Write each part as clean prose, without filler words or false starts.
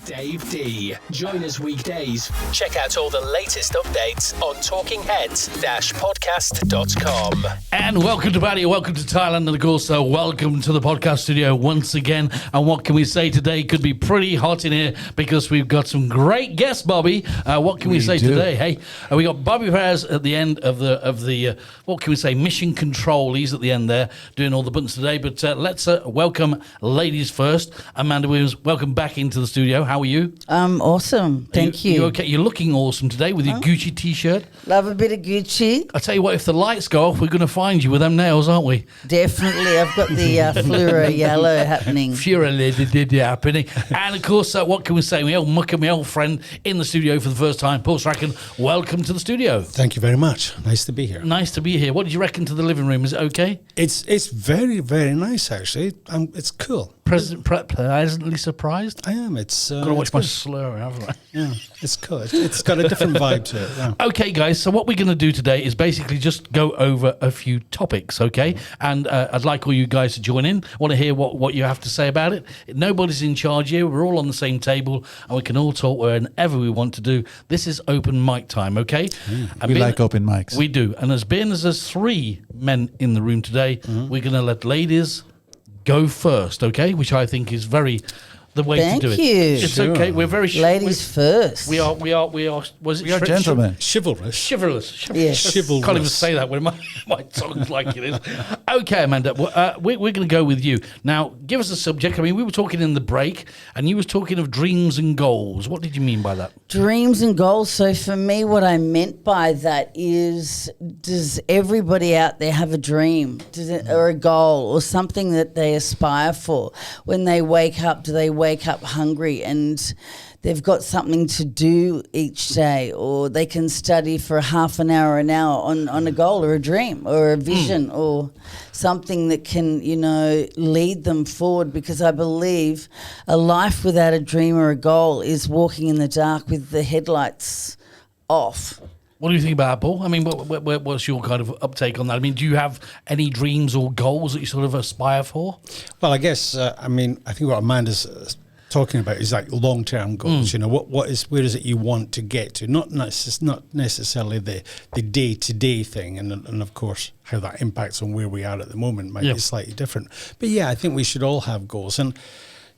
Dave D. Join us weekdays. Check out all the latest updates on talkingheads-podcast.com. And welcome to Bali, welcome to Thailand, and of course, welcome to the podcast studio once again. And what can we say today? Could be pretty hot in here because we've got some great guests, Bobby. What can we say today? Hey, we got Bobby Perez at the end of the what can we say, mission control. He's at the end there doing all the buttons today. But let's welcome ladies first. Amanda Williams, welcome back into the studio. How are you? Awesome. Thank you. You okay? You're looking awesome today with your Gucci t-shirt. Love a bit of Gucci. I tell you what, if the lights go off, we're going to find you with them nails, aren't we? Definitely. I've got the fluoro yellow happening. Happening. And of course, what can we say? My old mucker, my old friend in the studio for the first time, Paul Strachan. Welcome to the studio. Thank you very much. Nice to be here. Nice to be here. What did you reckon to the living room? Is it okay? It's very, very nice, actually. It's cool. Pleasantly surprised? I am. It's got to watch my slur, haven't I? Yeah, it's cool. It's got a different vibe to it. Yeah. Okay, guys. So what we're going to do today is basically just go over a few topics, okay? And I'd like all you guys to join in. I want to hear what you have to say about it. Nobody's in charge here. We're all on the same table, and we can all talk whenever we want to do. This is open mic time, okay? We like open mics. We do. And as being as there's three men in the room today, we're going to let ladies go first, okay? Which I think is the way to do it. Thank you. It's okay. We're very ladies first. We are. Was it? We are gentlemen. Chivalrous. Chivalrous. Yes. Chivalrous. Can't even say that when my tongue's like it is. Okay, Amanda, we're going to go with you. Now, give us a subject. I mean, we were talking in the break, and you was talking of dreams and goals. What did you mean by that? Dreams and goals. So for me, what I meant by that is, does everybody out there have a dream or a goal or something that they aspire for? When they wake up, do they wake up hungry and they've got something to do each day, or they can study for half an hour on a goal or a dream or a vision or something that can, lead them forward? Because I believe a life without a dream or a goal is walking in the dark with the headlights off. What do you think about that, Paul? I mean, what's your kind of uptake on that? I mean, do you have any dreams or goals that you sort of aspire for? Well, I guess, I think what Amanda's talking about is like long-term goals. Where is it you want to get to? Not necessarily the day-to-day thing, and of course how that impacts on where we are at the moment might be slightly different. But yeah, I think we should all have goals. And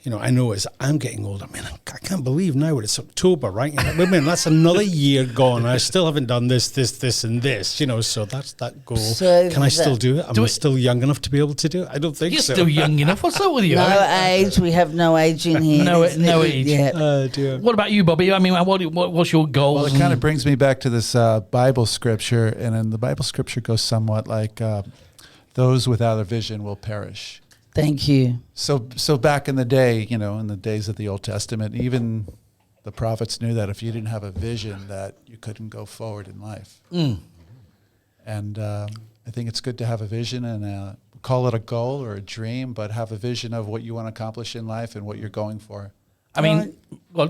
I know as I'm getting older, man, I can't believe now it's October, right? Man, that's another year gone. I still haven't done this, and this, so that's that goal. So can I still do it? Am I still young enough to be able to do it? I don't think You're so. still young enough. What's up with you? No age. We have no age in here. No age. Yeah. Oh, dear. What about you, Bobby? I mean, what's your goals? Well, it kind of brings me back to this Bible scripture, and then the Bible scripture goes somewhat like, those without a vision will perish. Thank you. So back in the day, in the days of the Old Testament, even the prophets knew that if you didn't have a vision, that you couldn't go forward in life. And I think it's good to have a vision and call it a goal or a dream, but have a vision of what you want to accomplish in life and what you're going for. I mean, or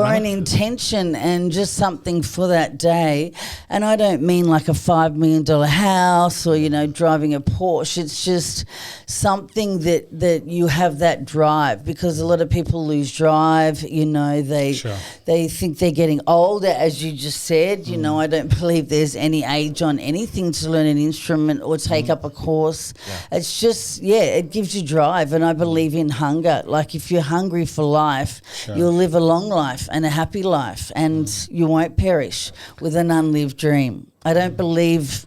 an intention and just something for that day. And I don't mean like a $5 million house or, driving a Porsche. It's just something that you have that drive, because a lot of people lose drive. They think they're getting older, as you just said. I don't believe there's any age on anything to learn an instrument or take up a course. Yeah. It's just, it gives you drive. And I believe in hunger. Like if you're hungry for life, you'll live a long life and a happy life, and you won't perish with an unlived dream. I don't believe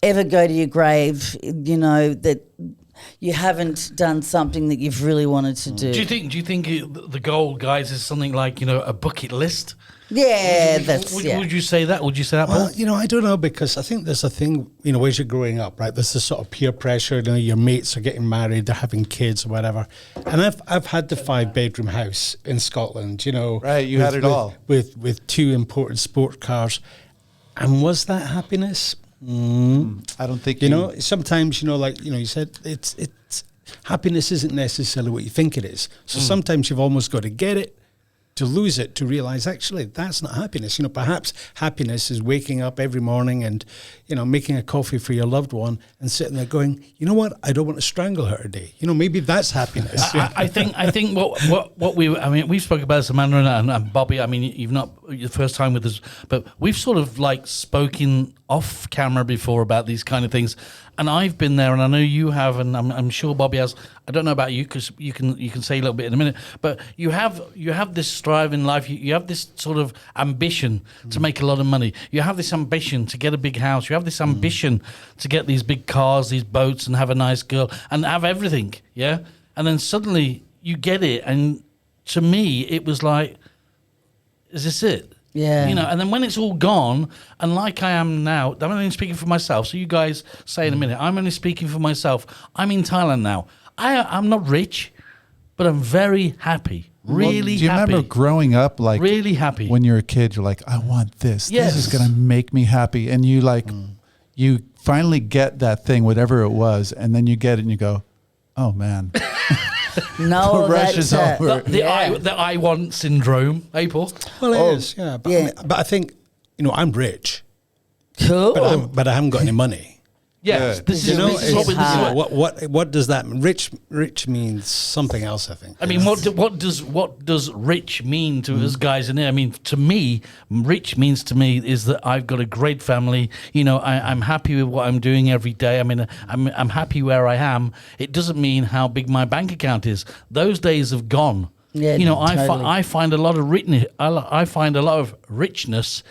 ever go to your grave, that you haven't done something that you've really wanted to do. Do you think the goal, guys, is something like, a bucket list? Yeah, Would you say that? Would you say that, Paul? Well, I don't know, because I think there's a thing, as you're growing up, right? There's this sort of peer pressure. Your mates are getting married, they're having kids or whatever. And I've had the 5-bedroom house in Scotland, Right, you had it all. With 2 imported sport cars. And was that happiness? I don't think sometimes, you said, it's happiness isn't necessarily what you think it is. So sometimes you've almost got to get it to lose it, to realize actually that's not happiness. You know, perhaps happiness is waking up every morning and, you know, making a coffee for your loved one and sitting there going, you know what, I don't want to strangle her today. You know, maybe that's happiness. I think what we've spoken about Samantha and Bobby. I mean, you've not your first time with us, but we've sort of like spoken off camera before about these kind of things. And I've been there, and I know you have, and I'm sure Bobby has. I don't know about you because you can say a little bit in a minute. But you have this strive in life. You have this sort of ambition to make a lot of money. You have this ambition to get a big house. You have this ambition to get these big cars, these boats, and have a nice girl and have everything. Yeah, and then suddenly you get it, and to me it was like, is this it? Yeah. You know, and then when it's all gone, and like I am now, I'm only speaking for myself, so you guys say in a minute, I'm only speaking for myself. I'm in Thailand now. I'm not rich, but I'm very happy. Really happy. Do you remember growing up, like, really happy when you're a kid, you're like, I want this. Yes. This is going to make me happy. And you like, you finally get that thing, whatever it was, and then you get it and you go, oh man. No, The rush that's is it. over. The I want syndrome, April. Well, it is, yeah. But, yeah. but I think, you know, I'm rich, Cool. but I haven't got any money. Yes, Yeah. this You is know, this is what we- this is hard. what- what does that mean? Rich means something else, I think. I mean, what does rich mean to us guys in here? I mean, to me, rich means to me is that I've got a great family. You know, I'm happy with what I'm doing every day. I mean, I'm happy where I am. It doesn't mean how big my bank account is. Those days have gone. Yeah, you know, totally. I find a lot of richness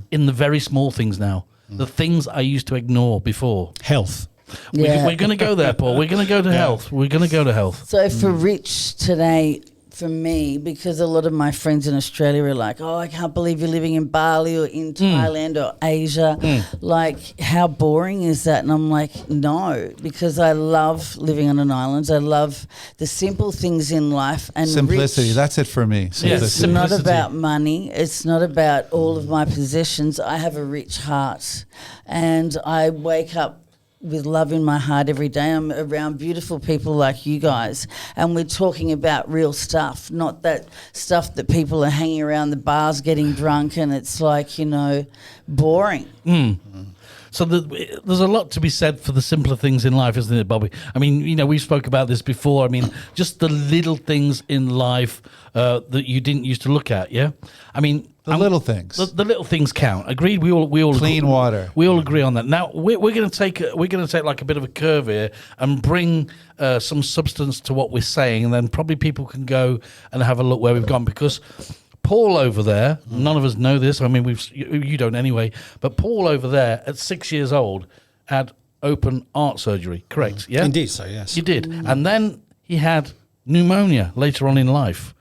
in the very small things now. The things I used to ignore before. Health. Yeah. We're going to go there, Paul. We're going to go to health. We're going to go to health. So for Rich today, for me, because a lot of my friends in Australia are like, oh, I can't believe you're living in Bali or in Thailand or Asia. Like, how boring is that? And I'm like, no, because I love living on an island. I love the simple things in life. And Simplicity. Rich, That's it for me. Yes. Simplicity. it's not Simplicity. about money. It's not about all of my possessions. I have a rich heart, and I wake up with love in my heart every day. I'm around beautiful people like you guys, and we're talking about real stuff, not that stuff that people are hanging around the bars getting drunk, and it's like, you know, boring. So there's a lot to be said for the simpler things in life, isn't it, Bobby? I mean, you know, we spoke about this before. I mean, just the little things in life that you didn't used to look at, yeah? I mean... The little things. The little things count. Agreed. We all Clean agree, water. We all agree on that. Now we're going to take like a bit of a curve here and bring some substance to what we're saying, and then probably people can go and have a look where we've gone, because Paul over there, none of us know this. I mean, you don't anyway. But Paul over there, at 6 years old, had open heart surgery. Correct? Yeah. Indeed, so yes. You did, and then he had pneumonia later on in life,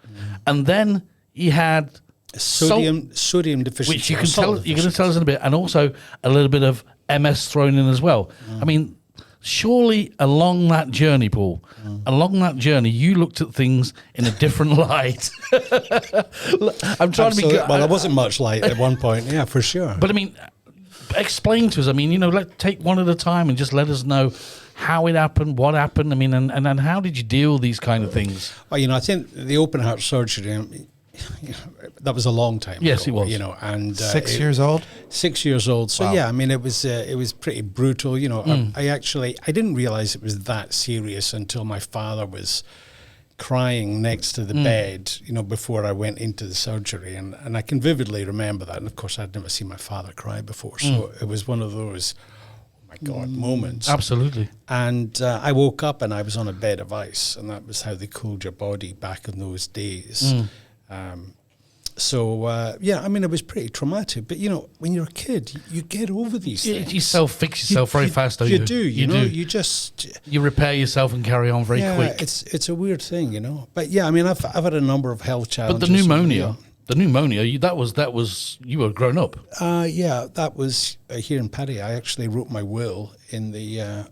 and then he had Sodium deficiency. which you or can salt tell. You're going to deficiency. tell us in a bit, and also a little bit of MS thrown in as well. I mean, surely along that journey, Paul, along that journey, you looked at things in a different light. I'm trying Absolutely. to be. Well, there wasn't much light at one point. Yeah, for sure. But I mean, explain to us. I mean, you know, let's take one at a time and just let us know how it happened, what happened. I mean, and then how did you deal with these kind of things? Well, you know, I think the open heart surgery, that was a long time Yes, ago, it was. You know, and 6 years old? 6 years old. So Wow. yeah, I mean, it was pretty brutal. You know, I didn't realize it was that serious until my father was crying next to the bed, you know, before I went into the surgery, and I can vividly remember that. And of course, I'd never seen my father cry before, so it was one of those, oh my God, moments. Absolutely. And I woke up and I was on a bed of ice, and that was how they cooled your body back in those days. Yeah, I mean, it was pretty traumatic. But, you know, when you're a kid, you get over these things. You self-fix yourself very fast, don't you? You do, you know, you just... You repair yourself and carry on very yeah, quick. it's a weird thing, you know. But, yeah, I mean, I've had a number of health But challenges. the pneumonia, that was you were grown up. Yeah, that was here in Paddy. I actually wrote my will in the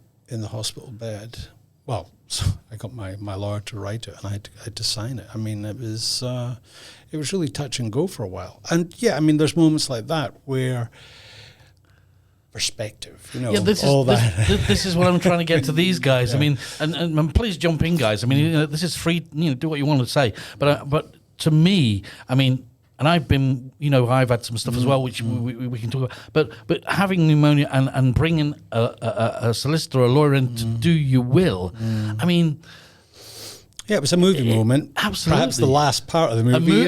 hospital bed. Well, so I got my lawyer to write it, and I had to sign it. I mean, it was really touch and go for a while. And yeah, I mean, there's moments like that where perspective, you know, Yeah, this is what I'm trying to get to these guys. I mean, and please jump in, guys. I mean, you know, this is free. You know, do what you want to say, but to me, I mean, and I've been, I've had some stuff as well, which we can talk about. But having pneumonia and bringing a solicitor or a lawyer in to do your will, I mean. Yeah, it was a movie moment. Absolutely. Perhaps the last part of the movie,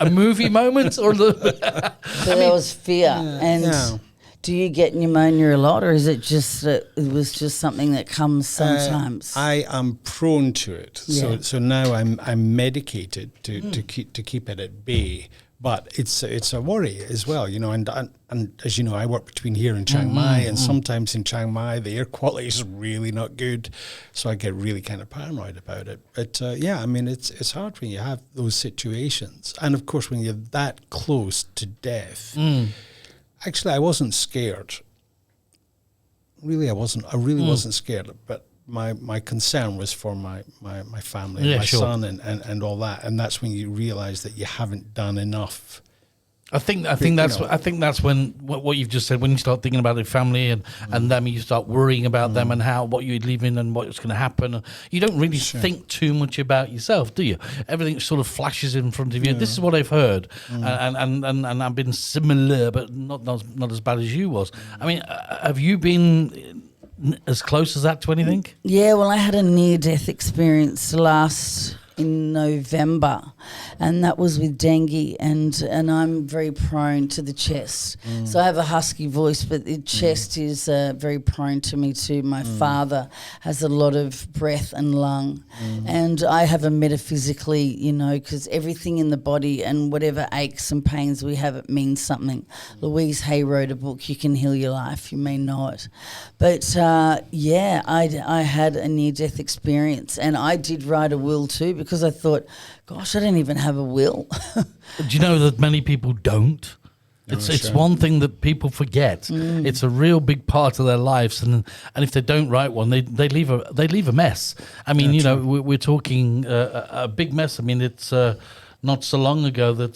a movie moment? Or there was fear. And do you get pneumonia a lot, or is it just that it was just something that comes sometimes? I am prone to it. So now I'm medicated to keep it at bay. But it's a worry as well, and as you know, I work between here and Chiang Mai, and sometimes in Chiang Mai the air quality is really not good, so I get really kind of paranoid about it. But it's hard when you have those situations, and of course when you're that close to death. Actually, I wasn't scared. Really, I wasn't scared, but my concern was for my family, my son, and all that, and that's when you realise that you haven't done enough. I think that's when what you've just said, when you start thinking about your family and them, you start worrying about them and what you're leaving and what's going to happen. You don't really think too much about yourself, do you? Everything sort of flashes in front of you. This is what I've heard, and I've been similar, but not as bad as you was. I mean, have you been as close as that to anything? Yeah, well, I had a near-death experience in November, and that was with dengue, and I'm very prone to the chest. So I have a husky voice, but the chest is very prone to me too. My father has a lot of breath and lung, and I have a metaphysically, because everything in the body and whatever aches and pains we have, it means something. Louise Hay wrote a book, You Can Heal Your Life, you may know it. But I had a near-death experience, and I did write a will too, because I thought, gosh, I don't even have a will. Do you know that many people don't? It's one thing that people forget. It's a real big part of their lives, and if they don't write one, they leave a mess. I mean, we're talking a big mess. I mean, it's not so long ago that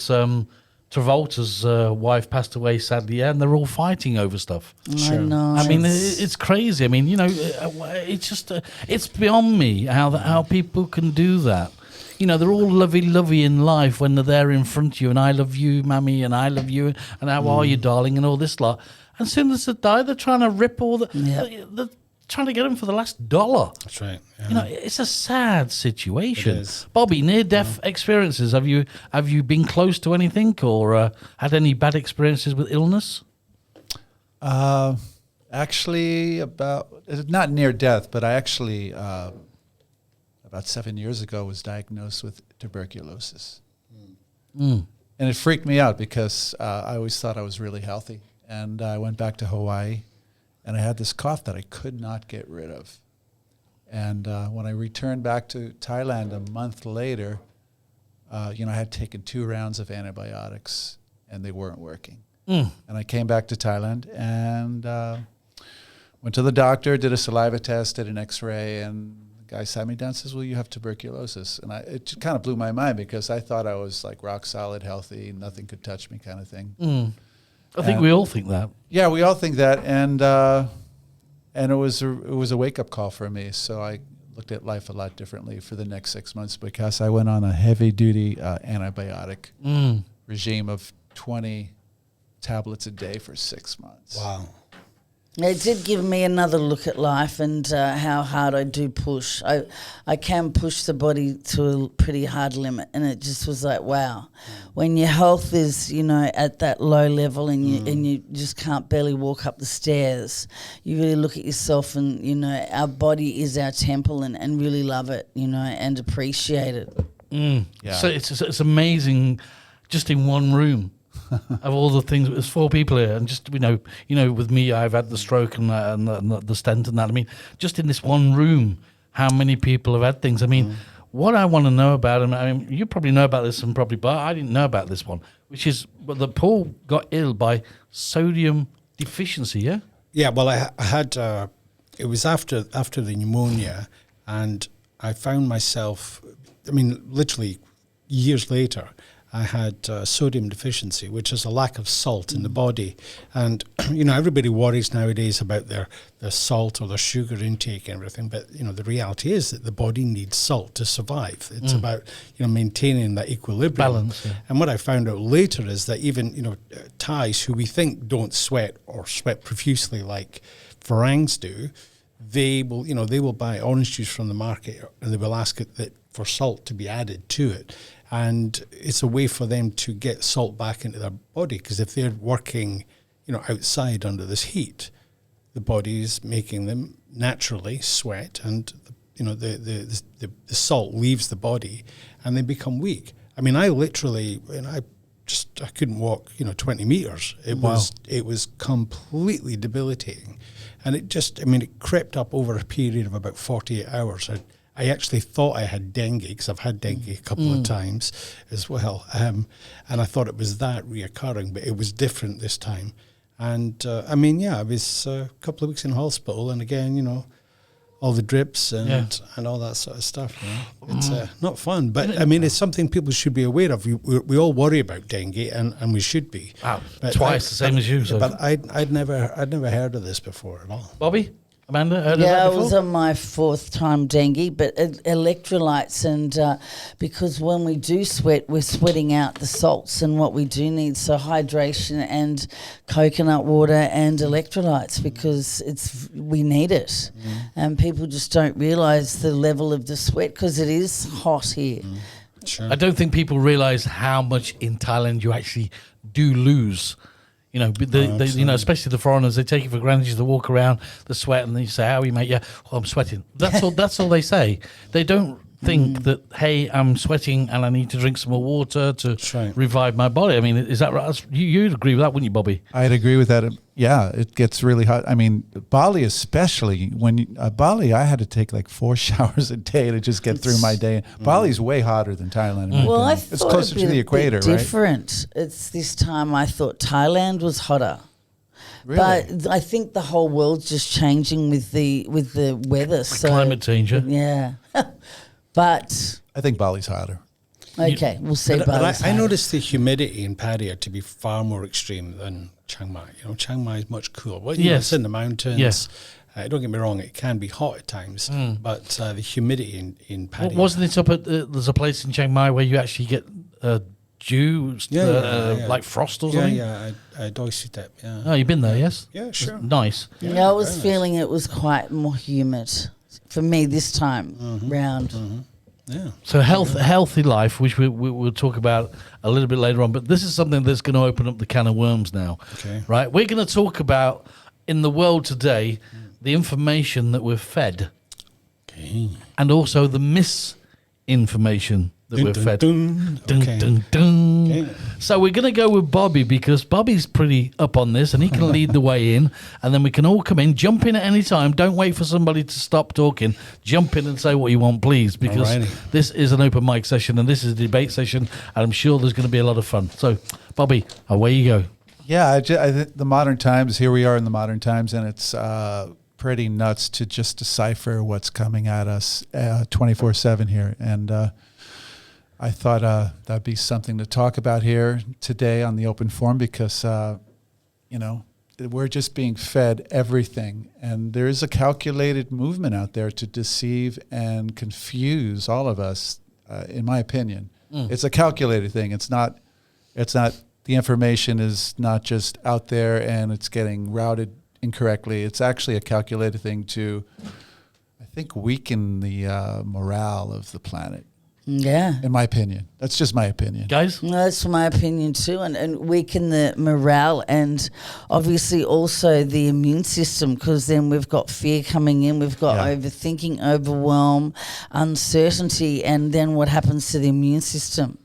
Travolta's wife passed away sadly, and they're all fighting over stuff. I know. I mean, it's crazy. I mean, it's just it's beyond me how people can do that. They're all lovey in life when they're there in front of you, and I love you, mammy, and I love you, and how are you, darling, and all this lot. And as soon as they die, they're trying to rip all they're trying to get them for the last dollar. That's right. Yeah. It's a sad situation. It is. Bobby, near-death experiences. Have you been close to anything, or had any bad experiences with illness? Actually, not near death, but I actually about 7 years ago was diagnosed with tuberculosis. And it freaked me out because I always thought I was really healthy. And I went back to Hawaii, and I had this cough that I could not get rid of. And when I returned back to Thailand a month later, I had taken 2 rounds of antibiotics, and they weren't working. And I came back to Thailand and went to the doctor, did a saliva test, did an X-ray, and the guy sat me down and says, well, you have tuberculosis. And it just kind of blew my mind because I thought I was like rock solid, healthy, nothing could touch me kind of thing. I think we all think that. Yeah, we all think that. And it was a wake-up call for me. So I looked at life a lot differently for the next 6 months because I went on a heavy-duty antibiotic regime of 20 tablets a day for 6 months. Wow. It did give me another look at life and how hard I do push. I can push the body to a pretty hard limit, and it just was like, wow. When your health is, at that low level and you just can't barely walk up the stairs, you really look at yourself and, our body is our temple and really love it, and appreciate it. Yeah. So it's amazing just in one room. Of all the things, there's 4 people here, and just with me, I've had the stroke and the stent and that. I mean, just in this one room, how many people have had things? I mean, what I want to know about, and I mean, you probably know about this, but I didn't know about this one, which is that Paul got ill by sodium deficiency. Yeah. Yeah. Well, I had. It was after the pneumonia, and I found myself. I mean, literally years later. I had sodium deficiency, which is a lack of salt in the body. And, everybody worries nowadays about their salt or their sugar intake and everything. But, the reality is that the body needs salt to survive. It's about, maintaining that equilibrium. Balance, yeah. And what I found out later is that even, Thais who we think don't sweat or sweat profusely like Farangs do, they will buy orange juice from the market and they will ask it that for salt to be added to it. And it's a way for them to get salt back into their body, because if they're working, outside under this heat, the body is making them naturally sweat, and the salt leaves the body, and they become weak. I mean, I literally, I couldn't walk, 20 meters. It was completely debilitating, and it crept up over a period of about 48 hours. I actually thought I had dengue, because I've had dengue a couple of times as well. And I thought it was that reoccurring, but it was different this time. And I was a couple of weeks in hospital, and again, all the drips and all that sort of stuff. It's not fun, but it's something people should be aware of. We all worry about dengue, and we should be. Wow, twice the same as you. So. But I'd never heard of this before at all. Bobby? Amanda, heard of that Yeah, before? it was on my 4th time dengue, but electrolytes, and because when we do sweat, we're sweating out the salts and what we do need, so hydration and coconut water and electrolytes, because we need it. And people just don't realise the level of the sweat, because it is hot here. Sure. I don't think people realise how much in Thailand you actually do lose. Especially the foreigners, they take it for granted. They walk around, the sweat, and then you say, "How are you, mate?" "Yeah, well, I'm sweating." That's all. That's all they say. They don't think that, "Hey, I'm sweating and I need to drink some more water to revive my body." I mean, is that right? You'd agree with that, wouldn't you, Bobby? I'd agree with that. Yeah, it gets really hot. I mean, Bali especially, Bali, I had to take like 4 showers a day to just get through my day. Bali's way hotter than Thailand. in my Well, I opinion. thought it's closer to the equator, right? different. It's this time I thought Thailand was hotter. Really? But I think the whole world's just changing with the weather. So Climate change, yeah. Yeah. But I think Bali's hotter. okay, we'll see. But I noticed the humidity in Pattaya to be far more extreme than Chiang Mai. Chiang Mai is much cooler. Well, it's in the mountains. Yes. Don't get me wrong; it can be hot at times, but the humidity in Pattaya. Wasn't it up at there's a place in Chiang Mai where you actually get dew, like frost or something? Yeah, Doi Sutep, yeah. Oh, you've been there, yes? Yeah, sure. Nice. Yeah, I was feeling it was quite more humid for me this time round. Yeah. So healthy life, which we'll talk about a little bit later on, but this is something that's going to open up the can of worms now. Okay. Right? We're going to talk about, in the world today, the information that we're fed, and also the misinformation that we're fed. Okay. So we're going to go with Bobby, because Bobby's pretty up on this and he can lead the way in, and then we can all come in, jump in at any time. Don't wait for somebody to stop talking. Jump in and say what you want, please, because Alrighty. this is an open mic session and this is a debate session, and I'm sure there's going to be a lot of fun. So, Bobby, away you go. Yeah, I think the modern times, here we are in the modern times, and it's pretty nuts to just decipher what's coming at us 24/7 here. And I thought that'd be something to talk about here today on the open forum, because, we're just being fed everything. And there is a calculated movement out there to deceive and confuse all of us, in my opinion. It's a calculated thing. It's not, the information is not just out there and it's getting routed incorrectly. It's actually a calculated thing to, I think, weaken the morale of the planet. Yeah. In my opinion. That's just my opinion. Guys? No, that's my opinion too, and weaken the morale, and obviously also the immune system, because then we've got fear coming in, we've got overthinking, overwhelm, uncertainty, and then what happens to the immune system?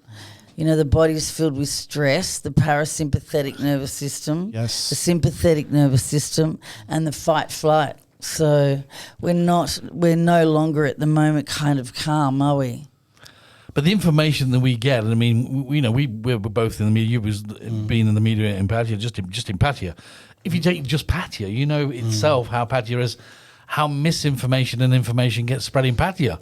The body's filled with stress, the parasympathetic nervous system, the sympathetic nervous system, and the fight-flight. So we're no longer at the moment kind of calm, are we? But the information that we get, and I mean, we're both in the media. You was being in the media in Pattaya, just in Pattaya. If you take just Pattaya, itself how Pattaya is, how misinformation and information gets spread in Pattaya.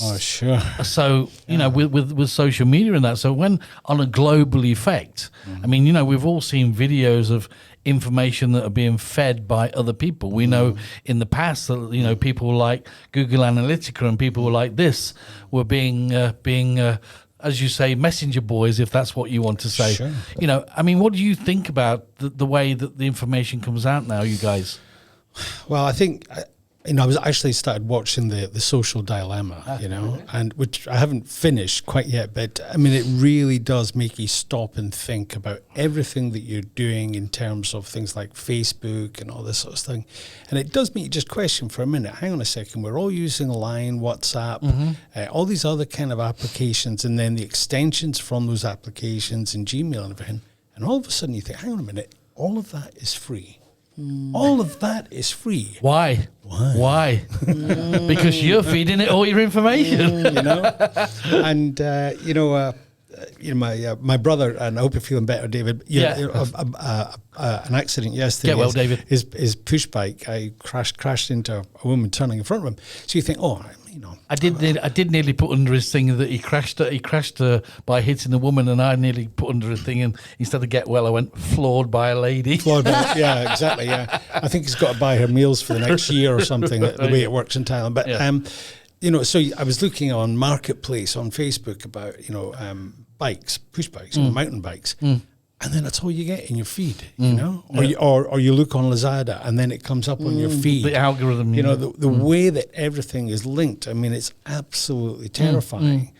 Oh, sure. So, you know, with social media and that, so when on a global effect, I mean, you know, we've all seen videos of information that are being fed by other people. We know in the past that, you know, people like Google Analytica and people like this were being as you say, messenger boys, if that's what you want to say. Sure. You know, I mean, what do you think about the way that the information comes out now, you guys? Well, I think, you know, I was actually started watching the Social Dilemma, you know, and which I haven't finished quite yet, but I mean, it really does make you stop and think about everything that you're doing in terms of things like Facebook and all this sort of thing. And it does make you just question for a minute, hang on a second, we're all using Line, WhatsApp, all these other kind of applications, and then the extensions from those applications and Gmail and everything. And all of a sudden you think, hang on a minute, all of that is free. All of that is free. Why? Because you're feeding it all your information. You know, and my brother, and I hope you're feeling better, David. An accident yesterday. Get well, David. His push bike, I crashed into a woman turning in front of him. So you think, I did nearly put under his thing that he crashed by hitting the woman, and I nearly put under his thing, and instead of get well, I went floored by a lady. Yeah, exactly. Yeah, I think he's got to buy her meals for the next year or something. The way it works in Thailand, but so I was looking on Marketplace on Facebook about bikes, push bikes, or mountain bikes. And then that's all you get in your feed, you know, or you look on Lazada and then it comes up on your feed. The algorithm, you know, the way that everything is linked. I mean, it's absolutely terrifying.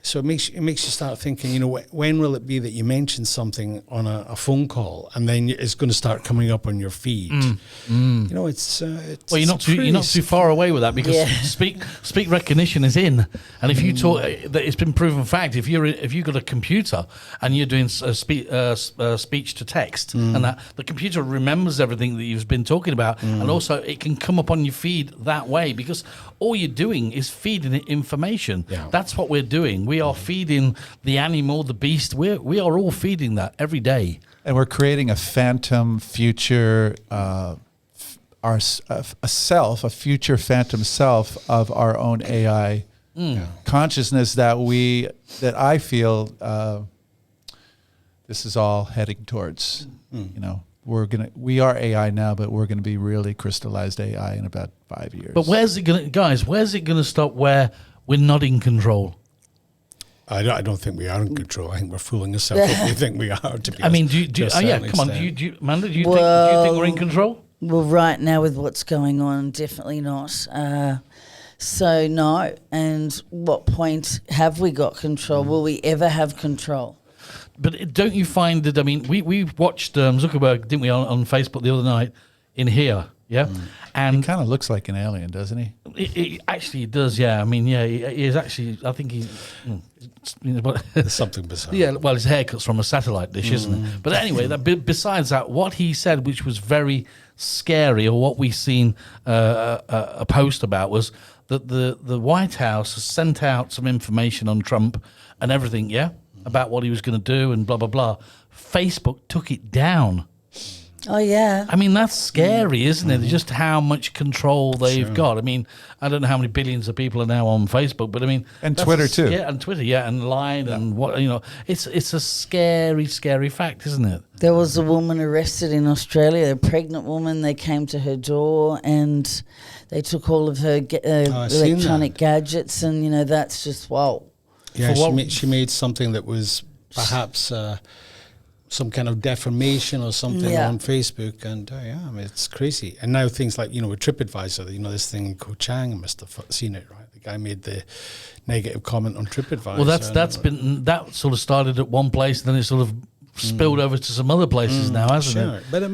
So it makes you start thinking, you know, when will it be that you mention something on a phone call and then it's going to start coming up on your feed? You know, it's well, you're not too far away with that, because speak recognition is in, and if you talk, it's been proven fact. If you've got a computer and you're doing speech to text, and that the computer remembers everything that you've been talking about, and also it can come up on your feed that way, because all you're doing is feeding it information. Yeah. That's what we're doing. We are feeding the animal, the beast. We are all feeding that every day. And we're creating a phantom future, a future phantom self of our own AI consciousness that I feel this is all heading towards. You know, we are AI now, but we're gonna be really crystallized AI in about 5 years. But where's it gonna stop where we're not in control? I don't think we are in control. I think we're fooling ourselves if we think we are, to be honest. I mean, Amanda, do you think we're in control? Well, right now with what's going on, definitely not. So no. And what point have we got control? Will we ever have control? But don't you find that, I mean, we watched Zuckerberg, didn't we, on Facebook the other night in here, yeah? And he kind of looks like an alien, doesn't he? It actually does, yeah. I mean, yeah, he is actually, I think he's... There's something bizarre. Yeah, well, his haircut's from a satellite dish, isn't it? But anyway, besides that, what he said, which was very scary, or what we seen a post about, was that the White House has sent out some information on Trump and everything, yeah, about what he was going to do and blah, blah, blah. Facebook took it down. Oh, yeah. I mean, that's scary, isn't it? Just how much control they've got. I mean, I don't know how many billions of people are now on Facebook, but I mean... And Twitter, too. Yeah, and Twitter, yeah, and Line, and what, you know. It's a scary, scary fact, isn't it? There was a woman arrested in Australia, a pregnant woman. They came to her door and they took all of her electronic gadgets, and, you know, that's just, wow. Yeah, she made something that was perhaps... some kind of defamation or something on Facebook, and I mean, it's crazy. And now things like, you know, with TripAdvisor, you know, this thing in Koh Chang, must have seen it, right? The guy made the negative comment on TripAdvisor. Well, that sort of started at one place, and then it sort of spilled over to some other places now, hasn't it? But it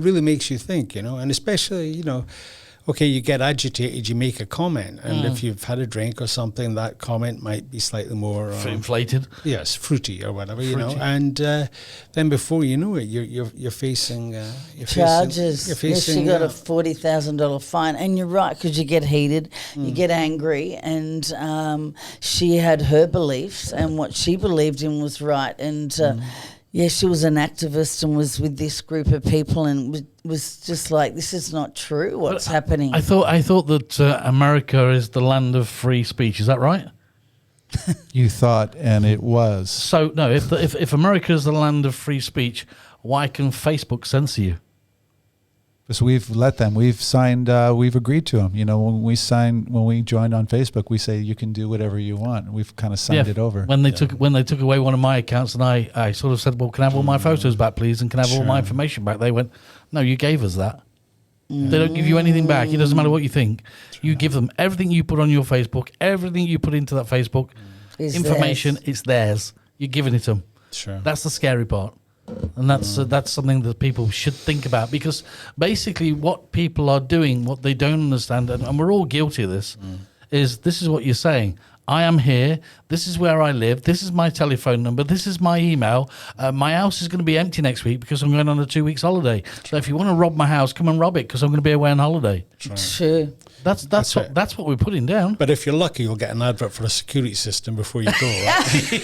really makes you think, you know, and especially, you know, okay, you get agitated, you make a comment, and if you've had a drink or something, that comment might be slightly more inflated. Yes, fruity or whatever, you know. And then before you know it, you're facing charges. She got a $40,000 fine, and you're right, because you get heated, you get angry, and she had her beliefs, and what she believed in was right, and. Yeah, she was an activist and was with this group of people and was just like, this is not true. What's happening? I thought that America is the land of free speech. Is that right? You thought, and it was. So no, if America is the land of free speech, why can Facebook censor you? Because we've let them. We've signed. We've agreed to them. You know, when we joined on Facebook, we say you can do whatever you want. We've kind of signed it over. When they took away one of my accounts, and I sort of said, "Well, can I have all my photos back, please? And can I have all my information back?" They went, "No, you gave us that. They don't give you anything back. It doesn't matter what you think. You give them everything you put on your Facebook, everything you put into that Facebook information. Theirs. It's theirs. You're giving it to them. Sure. That's the scary part." And that's something that people should think about, because basically what people are doing, what they don't understand, and we're all guilty of this, this is what you're saying. I am here. This is where I live. This is my telephone number. This is my email. My house is going to be empty next week because I'm going on a 2 weeks holiday. So if you want to rob my house, come and rob it because I'm going to be away on holiday. Sure. That's what we're putting down. But if you're lucky, you'll get an advert for a security system before you go, right?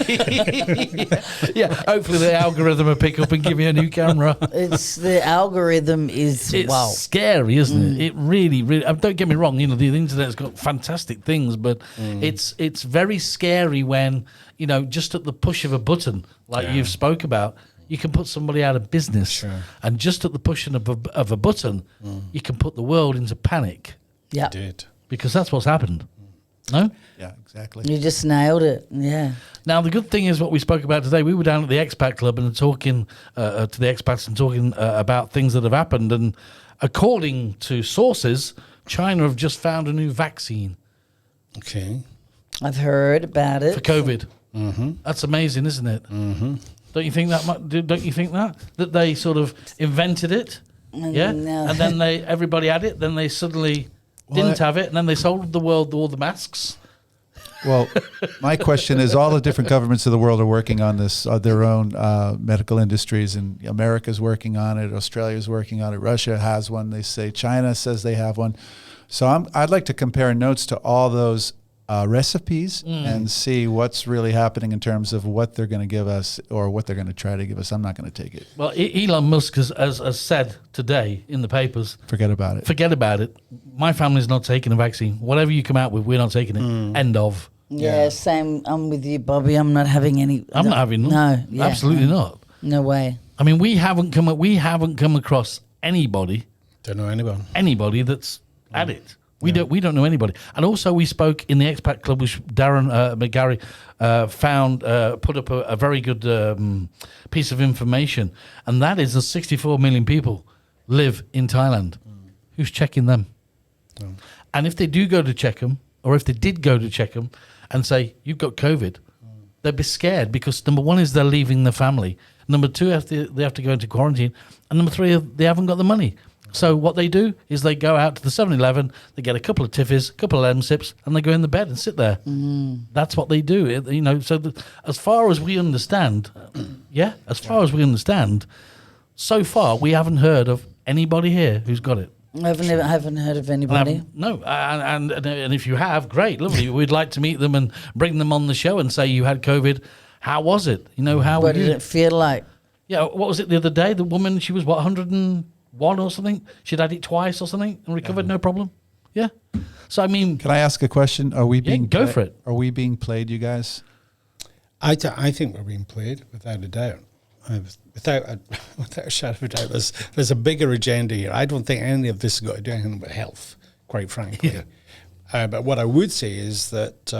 Yeah, hopefully the algorithm will pick up and give you a new camera. It's the algorithm is It's wow. scary, isn't it? It really, really. Don't get me wrong. You know, the internet's got fantastic things, but it's very scary when, you know, just at the push of a button, like you've spoke about, you can put somebody out of business, and just at the pushing of a button, you can put the world into panic. Yeah, Did. Because that's what's happened. No? Yeah, exactly. you just nailed it. Yeah. Now, the good thing is what we spoke about today. We were down at the Expat Club and talking to the expats and talking about things that have happened. And according to sources, China have just found a new vaccine Okay. I've heard about it. for COVID. That's amazing, isn't it? Don't you think that? Don't you think that they sort of invented it? Yeah, No. and then everybody had it. Then they suddenly didn't have it, and then they sold the world all the masks. Well, my question is, all the different governments of the world are working on this, their own medical industries, and America's working on it, Australia's working on it, Russia has one, they say, China says they have one. So I'd like to compare notes to all those recipes and see what's really happening in terms of what they're going to give us or what they're going to try to give us. I'm not going to take it. Well, Elon Musk has said today in the papers, Forget about it. forget about it. My family's not taking a vaccine. Whatever you come out with, we're not taking it. End of. Yeah, same. I'm with you, Bobby. I'm not having any. I'm not having them. No, Absolutely not. No way. I mean, we haven't come across anybody Don't know anyone. that's at it. We don't know anybody. And also, we spoke in the Expat Club, which Darren McGarry put up a very good piece of information, and that is that 64 million people live in Thailand. Who's checking them? And if they do go to check them, or if they did go to check them and say, you've got COVID, they'd be scared because, number one, is they're leaving the family. Number two, they have to go into quarantine. And number three, they haven't got the money. So what they do is they go out to the 7-Eleven, they get a couple of Tiffies, a couple of M-Sips, and they go in the bed and sit there. That's what they do. You know, so as far as we understand, so far we haven't heard of anybody here who's got it. I haven't heard of anybody. No, and if you have, great, lovely. We'd like to meet them and bring them on the show and say you had COVID. How was it? You know, how What did it feel like? Yeah, what was it the other day? The woman, she was what, 101 or something? She'd had it twice or something and recovered, no problem. Yeah. So I mean, Can I ask a question? Are we being go for it. Are we being played, you guys? I think we're being played without a doubt. Without a shadow of a doubt, there's a bigger agenda here. I don't think any of this has got to do anything with health, quite frankly. But what I would say is that,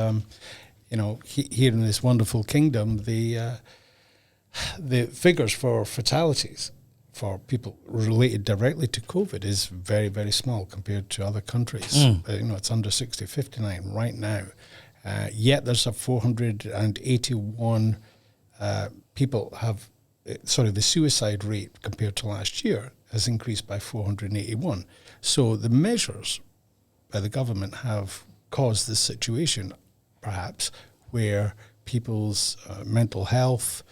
you know, here in this wonderful kingdom, the figures for fatalities for people related directly to COVID is very, very small compared to other countries. You know, it's under 60, 59 right now. Yet there's a 481 people have, the suicide rate compared to last year has increased by 481. So the measures by the government have caused this situation, perhaps, where people's mental health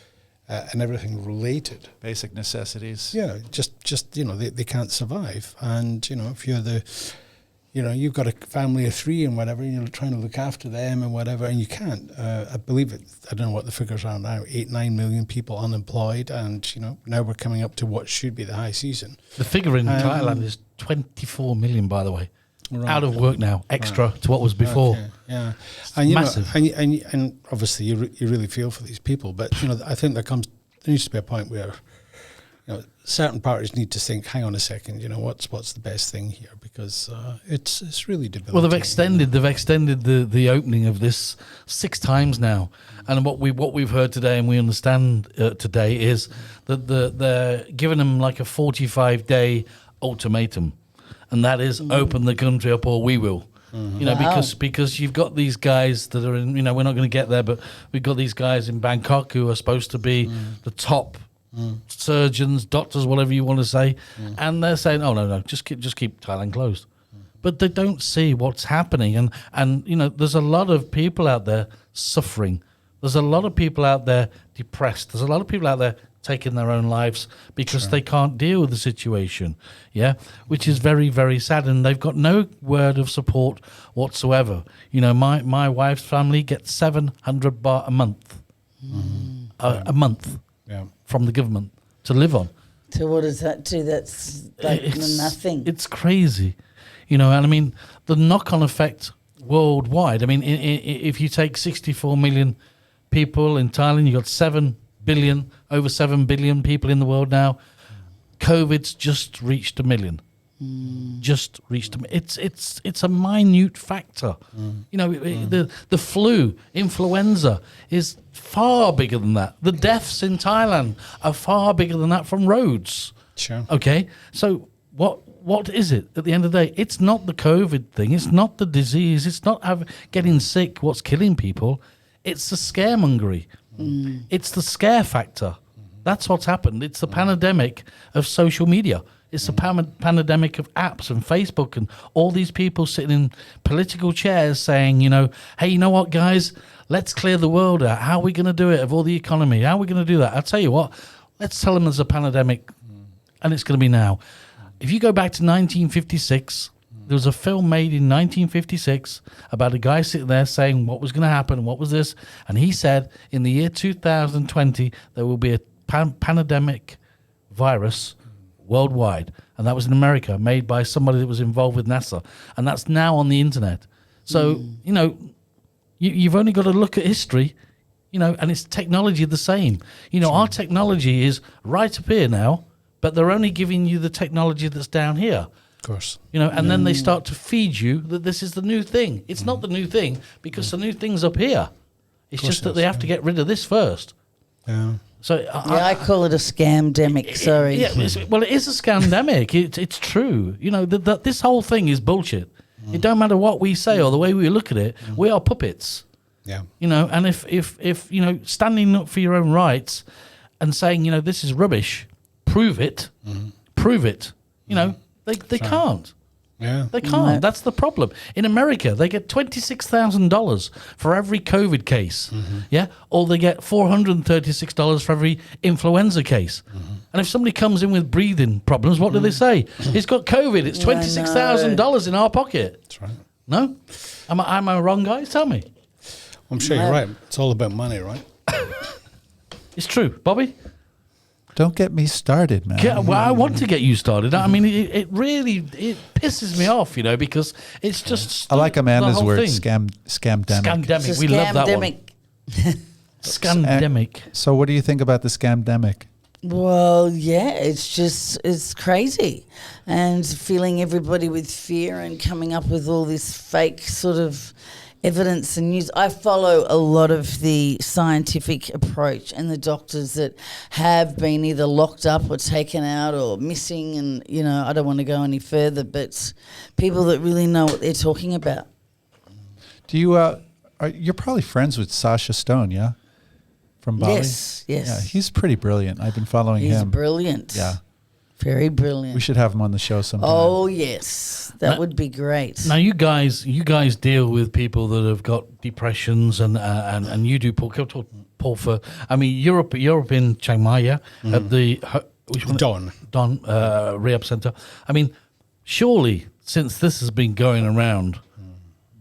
and everything related. Basic necessities. Yeah, just you know, they can't survive. And, you know, if you're you've got a family of 3 and whatever, and you're trying to look after them and whatever, and you can't. I believe I don't know what the figures are now, 8-9 million people unemployed, and, now we're coming up to what should be the high season. The figure in Thailand is 24 million, by the way, out of work now, extra to what was before. Okay, yeah. And, massive. And obviously you really feel for these people, but, I think there needs to be a point where, certain parties need to think, hang on a second, what's the best thing here? Because it's really debilitating. Well, they've extended the opening of this 6 times now, and what we've heard today and we understand today is that they're giving them like a 45-day ultimatum, and that is open the country up or we will. Because you've got these guys that are in, we're not going to get there, but we've got these guys in Bangkok who are supposed to be the top surgeons, doctors, whatever you want to say, and they're saying, "Oh no, just keep Thailand closed." But they don't see what's happening, and there's a lot of people out there suffering. There's a lot of people out there depressed. There's a lot of people out there taking their own lives because they can't deal with the situation. Yeah, which is very, very sad, and they've got no word of support whatsoever. My wife's family gets 700 baht a month, a month. Yeah. From the government to live on. So what does that do? That's like nothing. It's crazy, and I mean the knock-on effect worldwide. I mean, if you take 64 million people in Thailand, you got over 7 billion people in the world now. COVID's just reached 1 million. Just reached it's a minute factor. The flu, influenza is far bigger than that. The deaths in Thailand are far bigger than that from roads. Sure. Okay, so what is it at the end of the day? It's not the COVID thing. It's not the disease. It's not getting sick. What's killing people? It's the scaremongery. It's the scare factor. That's what's happened. It's the pandemic of social media. It's the pandemic of apps and Facebook and all these people sitting in political chairs saying, hey, you know what, guys? Let's clear the world out. How are we going to do it of all the economy? How are we going to do that? I'll tell you what, let's tell them there's a pandemic and it's going to be now. If you go back to 1956, there was a film made in 1956 about a guy sitting there saying what was going to happen and what was this. And he said in the year 2020, there will be a pandemic virus worldwide, and that was in America, made by somebody that was involved with NASA, and that's now on the internet. So you've only got to look at history, and it's technology the same. Our technology is right up here now, but they're only giving you the technology that's down here. Of course. And then they start to feed you that this is the new thing. It's not the new thing because the new thing's up here. It's just that they have to get rid of this first. Yeah. So I call it a scamdemic. Sorry. Yeah, it is a scamdemic. It's true. This whole thing is bullshit. It don't matter what we say or the way we look at it. We are puppets. Yeah. And if standing up for your own rights and saying this is rubbish, prove it. Prove it. They can't. Yeah. They can't. No. That's the problem. In America, they get $26,000 for every COVID case. Yeah? Or they get $436 for every influenza case. And if somebody comes in with breathing problems, what do they say? He's got COVID. It's $26,000 in our pocket. That's right. No? Am I wrong, guys? Tell me. I'm sure you're right. It's all about money, right? It's true. Bobby? Don't get me started, man. Yeah, well, I want to get you started. I mean, it really pisses me off, because it's just. I like Amanda's word, scamdemic. Scamdemic. We love that one. Scamdemic. So, what do you think about the scamdemic? Well, yeah, it's crazy, and filling everybody with fear and coming up with all this fake sort of evidence and news. I follow a lot of the scientific approach and the doctors that have been either locked up or taken out or missing, and I don't want to go any further, but people that really know what they're talking about. Do you you're probably friends with Sasha Stone, yeah? From Bali? Yes. Yeah, he's pretty brilliant. I've been following him. He's brilliant. Yeah. Very brilliant. We should have him on the show sometime. Oh yes, that would be great. Now you guys deal with people that have got depressions, and you do, Paul. For I mean, Europe in Chiang Mai, yeah, at the Don Rehab Center. I mean, surely since this has been going around,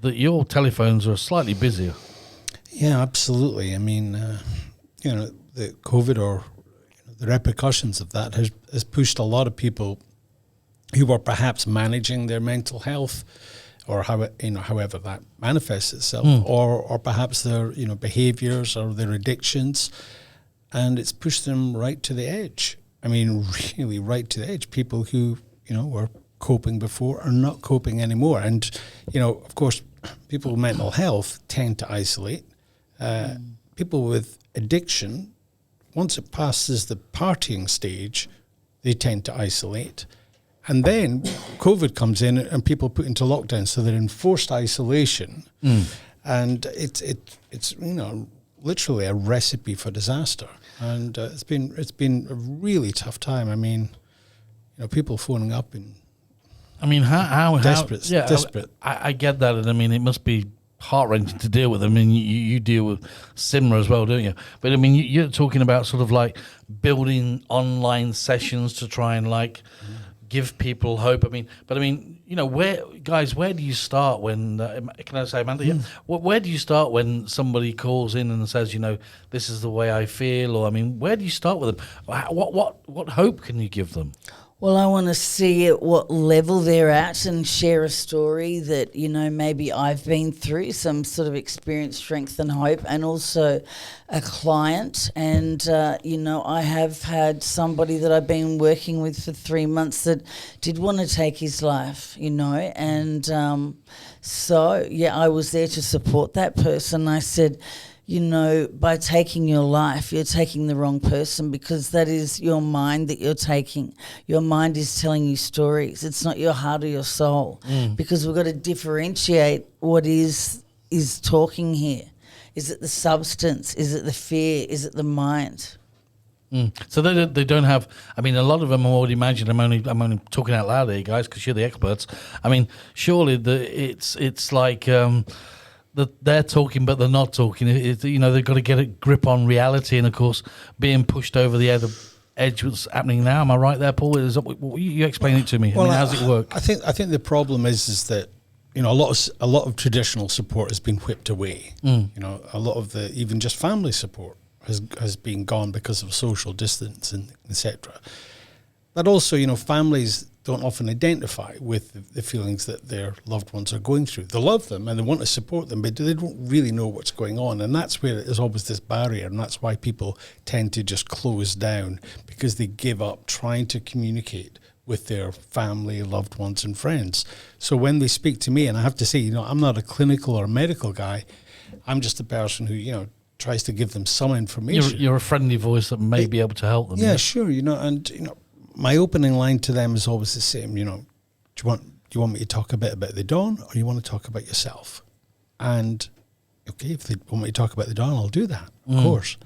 that your telephones are slightly busier. Yeah, absolutely. I mean, the COVID or the repercussions of that has pushed a lot of people who were perhaps managing their mental health, or however that manifests itself, or perhaps their behaviors or their addictions, and it's pushed them right to the edge. I mean, really right to the edge. People who were coping before are not coping anymore, and of course, people with mental health tend to isolate. People with addiction, once it passes the partying stage, they tend to isolate. And then COVID comes in and people put into lockdown, so they're in forced isolation. And it's literally a recipe for disaster. And it's been a really tough time. I mean, people phoning up and how desperate. I get that, and I mean, it must be heart-wrenching to deal with. I mean, you deal with similar as well, don't you? But I mean, you're talking about sort of like building online sessions to try and give people hope. Where do you start when? Can I say, Amanda? Yeah. Where do you start when somebody calls in and says, this is the way I feel, or where do you start with them? What hope can you give them? Well, I want to see at what level they're at and share a story that, maybe I've been through, some sort of experience, strength and hope, and also a client. And, I have had somebody that I've been working with for 3 months that did want to take his life, and I was there to support that person. I said, by taking your life, you're taking the wrong person, because that is your mind that you're taking. Your mind is telling you stories. It's not your heart or your soul, because we've got to differentiate what is talking here. Is it the substance? Is it the fear? Is it the mind? So they don't have. A lot of them, I would imagine. I'm only talking out loud here, guys, because you're the experts. Surely it's like. That they're talking, but they're not talking. They've got to get a grip on reality, and of course, being pushed over the edge. What's happening now? Am I right there, Paul? You explain it to me. Well, how's it work? I think the problem is that a lot of traditional support has been whipped away. A lot of the even just family support has been gone because of social distance and etc. But also, families don't often identify with the feelings that their loved ones are going through. They love them and they want to support them, but they don't really know what's going on. And that's where there's always this barrier, and that's why people tend to just close down, because they give up trying to communicate with their family, loved ones and friends. So when they speak to me, and I have to say, I'm not a clinical or medical guy, I'm just a person who, tries to give them some information. You're a friendly voice that may be able to help them. Yeah, sure, my opening line to them is always the same. Do you want me to talk a bit about the dawn, or you want to talk about yourself? And okay, if they want me to talk about the dawn, I'll do that, of course.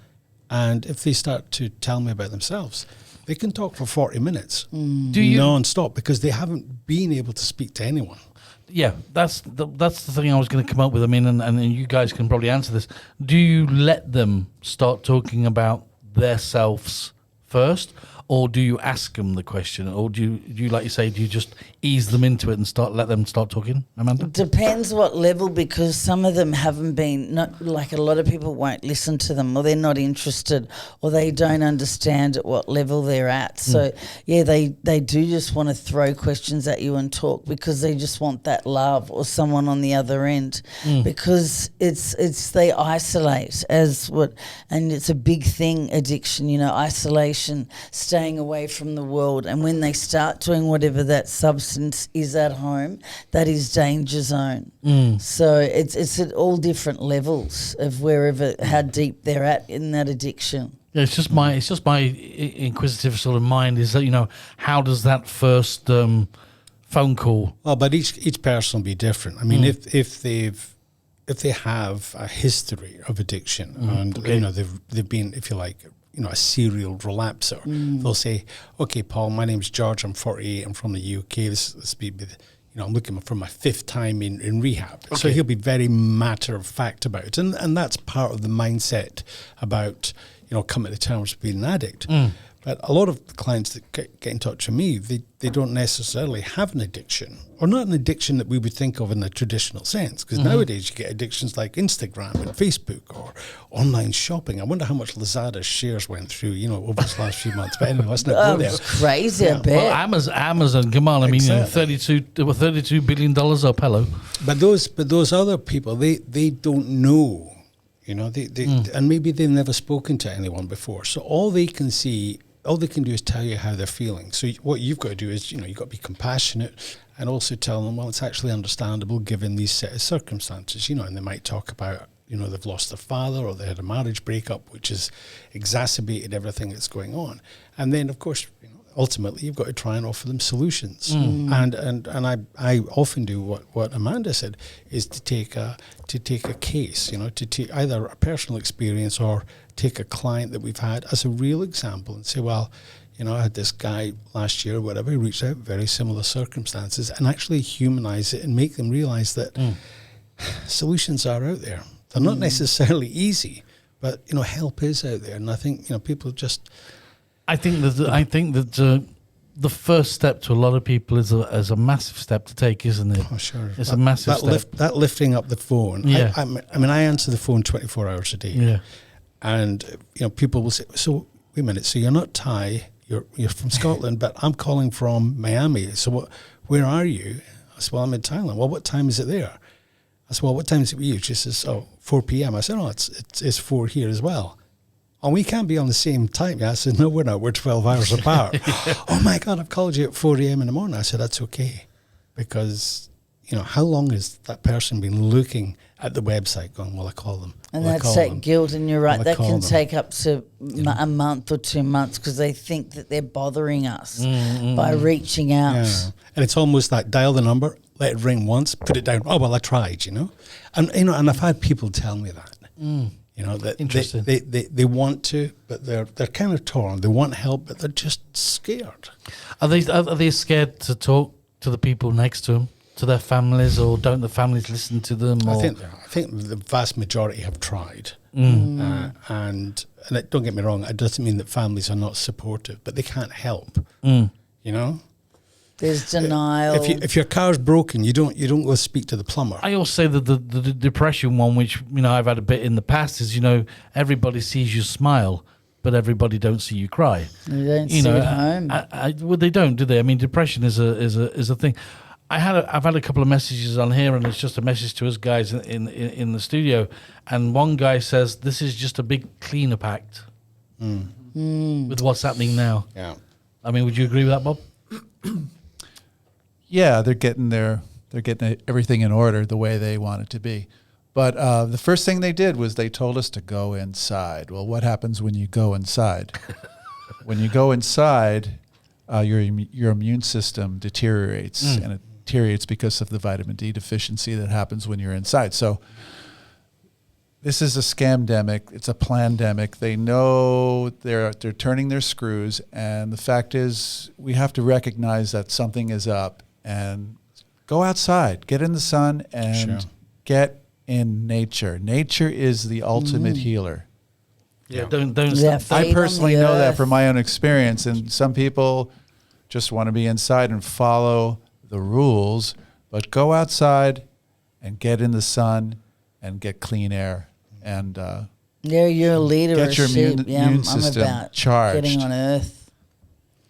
And if they start to tell me about themselves, they can talk for 40 minutes non-stop, because they haven't been able to speak to anyone. Yeah, that's the thing I was going to come up with. And you guys can probably answer this. Do you let them start talking about their selves first, or do you ask them the question, or do you like you say, do you just ease them into it and let them start talking, Amanda? Depends what level, because some of them haven't been, not like a lot of people won't listen to them, or they're not interested, or they don't understand at what level they're at. So they do just want to throw questions at you and talk, because they just want that love or someone on the other end, because it's they isolate and it's a big thing, addiction, isolation, staying away from the world. And when they start doing whatever that substance is at home, that is danger zone. So it's at all different levels of how deep they're at in that addiction. Yeah, it's just my inquisitive sort of mind is that, how does that first phone call? Well, but each person will be different. If they have a history of addiction and they've been, if you like, a serial relapser, they'll say, okay, Paul, my name's George, I'm 48, I'm from the UK, this be, I'm looking for my 5th time in rehab. Okay. So he'll be very matter of fact about it. And that's part of the mindset about, coming to terms with being an addict. But a lot of the clients that get in touch with me, they don't necessarily have an addiction, or not an addiction that we would think of in the traditional sense. Because nowadays you get addictions like Instagram and Facebook or online shopping. I wonder how much Lazada's shares went through, over this last few months. But anyway, let's not go there. It's crazy a bit. Well, Amazon, come on, I mean, Exactly. $32 billion up, hello. But those other people, they don't know, and maybe they've never spoken to anyone before. So all they can do is tell you how they're feeling. So what you've got to do is, you've got to be compassionate and also tell them, well, it's actually understandable given these set of circumstances, and they might talk about, they've lost their father or they had a marriage breakup, which has exacerbated everything that's going on. And then, of course, ultimately, you've got to try and offer them solutions. And I often do what Amanda said, is to take a case, to take either a personal experience or take a client that we've had as a real example and say, well, I had this guy last year, whatever, he reached out, very similar circumstances, and actually humanize it and make them realize that solutions are out there. They're not necessarily easy, but, help is out there. And I think, people just... I think that the first step to a lot of people is a massive step to take, isn't it? Oh, sure. It's a massive step. That lifting up the phone. Yeah. I answer the phone 24 hours a day. Yeah. And, people will say, so, wait a minute, so you're not Thai, you're from Scotland, but I'm calling from Miami. So where are you? I said, well, I'm in Thailand. Well, what time is it there? I said, well, what time is it with you? She says, 4 p.m. I said, it's 4 here as well. Oh, we can't be on the same time. I said, no, we're not. We're 12 hours apart. Oh, my God, I've called you at 4 a.m. in the morning. I said, that's okay. Because, how long has that person been looking at the website going, well, I call them. And well, that's that guilt, and you're right. Well, That call can them. take up to a month or 2 months because they think that they're bothering us by reaching out. Yeah. And it's almost like dial the number, let it ring once, put it down. Oh, well, I tried, And, and I've had people tell me that. That Interesting. they want to, but they're kind of torn. They want help, but they're just scared. Are they scared to talk to the people next to them, to their families, or don't the families listen to them? I Or? think the vast majority have tried, and don't get me wrong, it doesn't mean that families are not supportive, but they can't help. There's denial. If your car's broken, you don't go speak to the plumber. I also say that the depression one, which I've had a bit in the past, is everybody sees you smile, but everybody don't see you cry. They don't see it home. Well, they don't, do they? I mean, depression is a thing. I've had a couple of messages on here, and it's just a message to us guys in the studio. And one guy says this is just a big cleanup act with what's happening now. Yeah. I mean, would you agree with that, Bob? Yeah, they're getting everything in order the way they want it to be. But the first thing they did was they told us to go inside. Well, what happens when you go inside? When you go inside, your immune system deteriorates, and it deteriorates because of the vitamin D deficiency that happens when you're inside. So this is a scamdemic. It's a plandemic. They know they're turning their screws, and the fact is we have to recognize that something is up and go outside, get in the sun, and get in nature. Nature is the ultimate healer. Yeah, don't Yeah, stop. feed I on personally the know that earth. from my own experience, and some people just want to be inside and follow the rules, but go outside and get in the sun and get clean air. And You're a leader get of your sheep. immune I'm system about charged. getting on earth.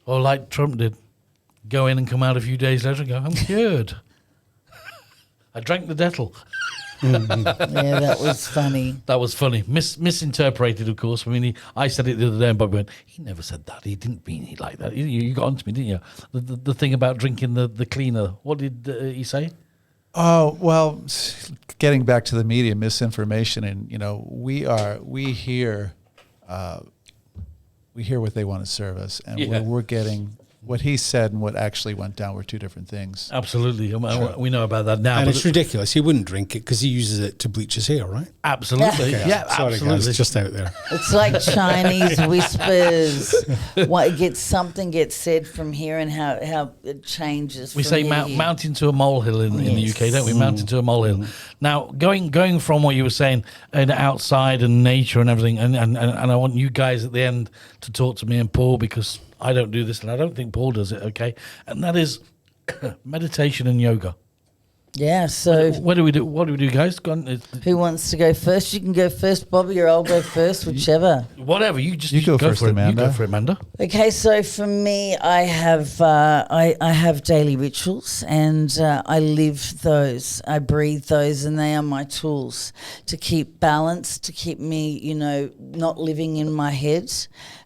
Or like Trump did, go in and come out a few days later and go, I'm cured. I drank the Dettol. Yeah, that was funny. That was funny. Misinterpreted, of course. I mean, I said it the other day, and Bob went, he never said that. He didn't mean it like that. You got onto me, didn't you? The thing about drinking the cleaner. What did he say? Oh, well, getting back to the media misinformation, and we hear what they want to serve us, and Yeah. we're getting what he said and what actually went down were two different things. Absolutely. We know about that now. And but it's ridiculous. He wouldn't drink it because he uses it to bleach his hair, right? Absolutely. Yeah. Yeah, Sorry, absolutely. guys, just out there. It's like Chinese whispers. Something gets said from here and how it changes. We from say here to here. mountain to a molehill in the Yes. UK, don't we? Mountain to a molehill. Now, going from what you were saying, and outside and nature and everything, and I want you guys at the end to talk to me and Paul, because I don't do this, and I don't think Paul does it, okay? And that is meditation and yoga. Yeah, so What do we do? What do we do, guys? Go on, who wants to go first? You can go first, Bobby, or I'll go first, whichever. whatever. You go first, for it. Amanda. You go for it, Amanda. Okay, so for me, I have I have daily rituals, and I live those, I breathe those, and they are my tools to keep balance, to keep me, not living in my head,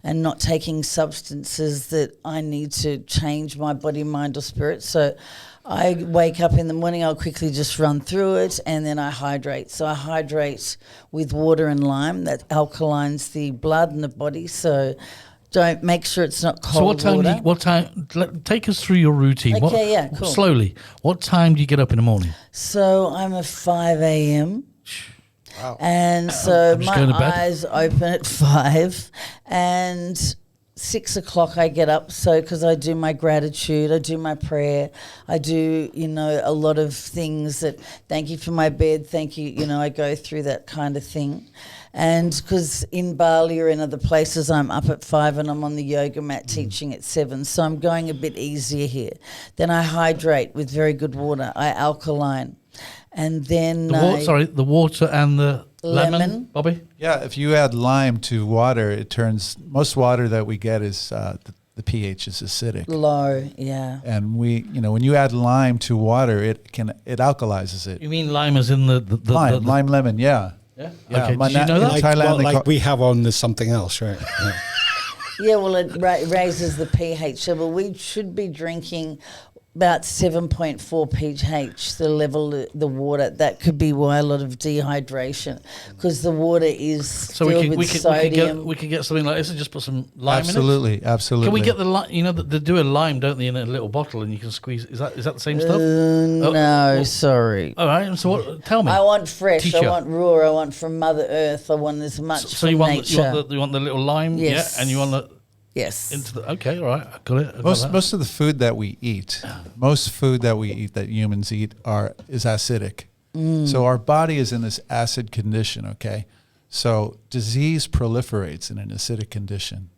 and not taking substances that I need to change my body, mind, or spirit. So I wake up in the morning, I'll quickly just run through it, and then I hydrate. So I hydrate with water and lime. That alkalines the blood and the body. So don't make sure it's not cold water. Take us through your routine. Okay, yeah, cool. Slowly. What time do you get up in the morning? So I'm a 5 a.m. Wow. And so I'm just going to my bed. eyes open at 5, and 6 o'clock I get up. So because I do my gratitude, I do my prayer, I do a lot of things that thank you for my bed, thank you. I go through that kind of thing. And because in Bali or in other places I'm up at 5 and I'm on the yoga mat teaching at 7, so I'm going a bit easier here. Then I hydrate with very good water. I alkaline. And then the water and the lemon, Bobby? Yeah, if you add lime to water, it turns, most water that we get is, the pH is acidic. low, yeah. And when you add lime to water, it alkalizes it. You mean lime as in the Lime, lemon, yeah. Yeah? Yeah, Okay, my did you know in that? Like, Thailand, they like call- we have on this something else, right? Yeah. Yeah, well, it raises the pH level. We should be drinking about 7.4 pH, the level of the water. That could be why a lot of dehydration, because the water is So filled with sodium. we could get something like this and just put some lime Absolutely, in it? absolutely. Can we get the lime? They do a lime, don't they, in a little bottle, and you can squeeze. Is that the same stuff? No, sorry. All right. So what? Tell me. I want fresh. Teacher. I want raw. I want from Mother Earth. I want as much So from you want nature. you want the little lime? Yes. Yeah. And you want the Yes. into the. Okay. All right. I got it. I got that. Most of the food that we eat, that humans eat is acidic. So our body is in this acid condition, okay? So disease proliferates in an acidic condition.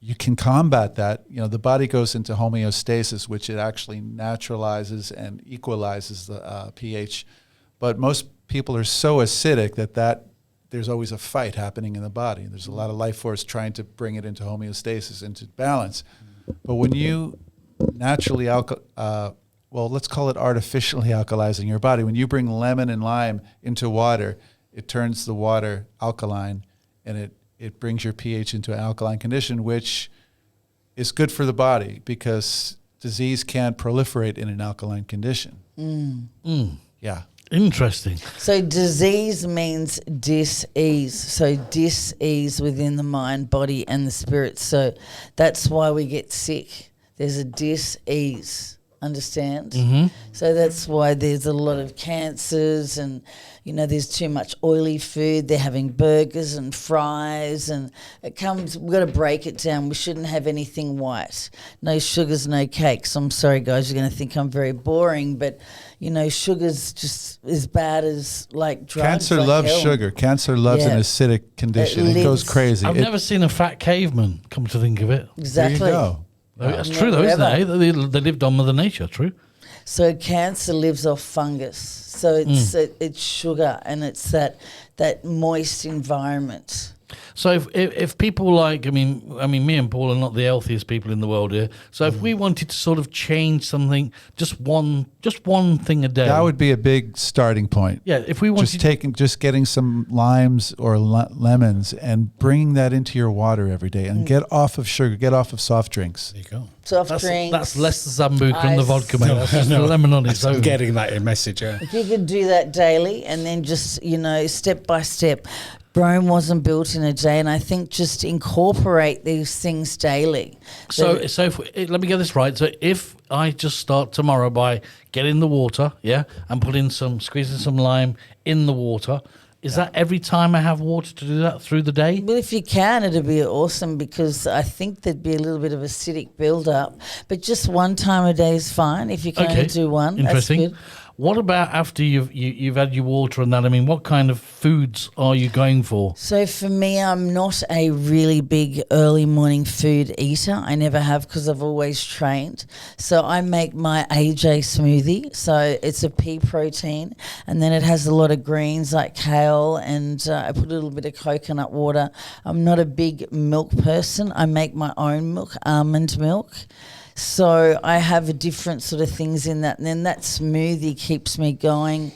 You can combat that. The body goes into homeostasis, which it actually naturalizes and equalizes the pH. But most people are so acidic that there's always a fight happening in the body. There's a lot of life force trying to bring it into homeostasis, into balance. But when you naturally let's call it artificially alkalizing your body. When you bring lemon and lime into water, it turns the water alkaline, and it brings your pH into an alkaline condition, which is good for the body because disease can't proliferate in an alkaline condition. Yeah. Interesting. So disease means dis-ease. So dis-ease within the mind, body, and the spirit. So that's why we get sick. There's a dis-ease. Understand? Mm-hmm. So that's why there's a lot of cancers, and there's too much oily food. They're having burgers and fries, and we've got to break it down. We shouldn't have anything white. No sugars, no cakes. I'm sorry, guys, you're going to think I'm very boring, but sugar's just as bad as like drugs. Cancer like loves heroin. sugar. Cancer loves an acidic condition. It goes lives- crazy. I've never seen a fat caveman. Come to think of it. Exactly. There you go. That's true, though, isn't it? They lived on Mother Nature. True. So cancer lives off fungus. So it's sugar, and it's that moist environment. So if people like, I mean, me and Paul are not the healthiest people in the world here. So if we wanted to sort of change something, just one thing a day, That would be a big starting point. yeah. If we wanted, Just getting some limes or lemons and bringing that into your water every day, and get off of sugar, get off of soft drinks. There you go. Soft that's drinks. less the Sambuca and the ice. vodka, mate. That's just the lemon on its I'm own. getting that message. Yeah. If you could do that daily, and then just step by step, Rome wasn't built in a day, and I think just incorporate these things daily. So let me get this right. So if I just start tomorrow by getting the water, and squeezing some lime in the water, is that every time I have water to do that through the day? Well, if you can, it'd be awesome, because I think there'd be a little bit of acidic build-up. But just one time a day is fine. If you can only do one, interesting. that's good. What about after you've had your water and that? I mean, what kind of foods are you going for? So for me, I'm not a really big early morning food eater. I never have, because I've always trained. So I make my AJ smoothie. So it's a pea protein, and then it has a lot of greens like kale, and I put a little bit of coconut water. I'm not a big milk person. I make my own milk, almond milk. So I have different sort of things in that. And then that smoothie keeps me going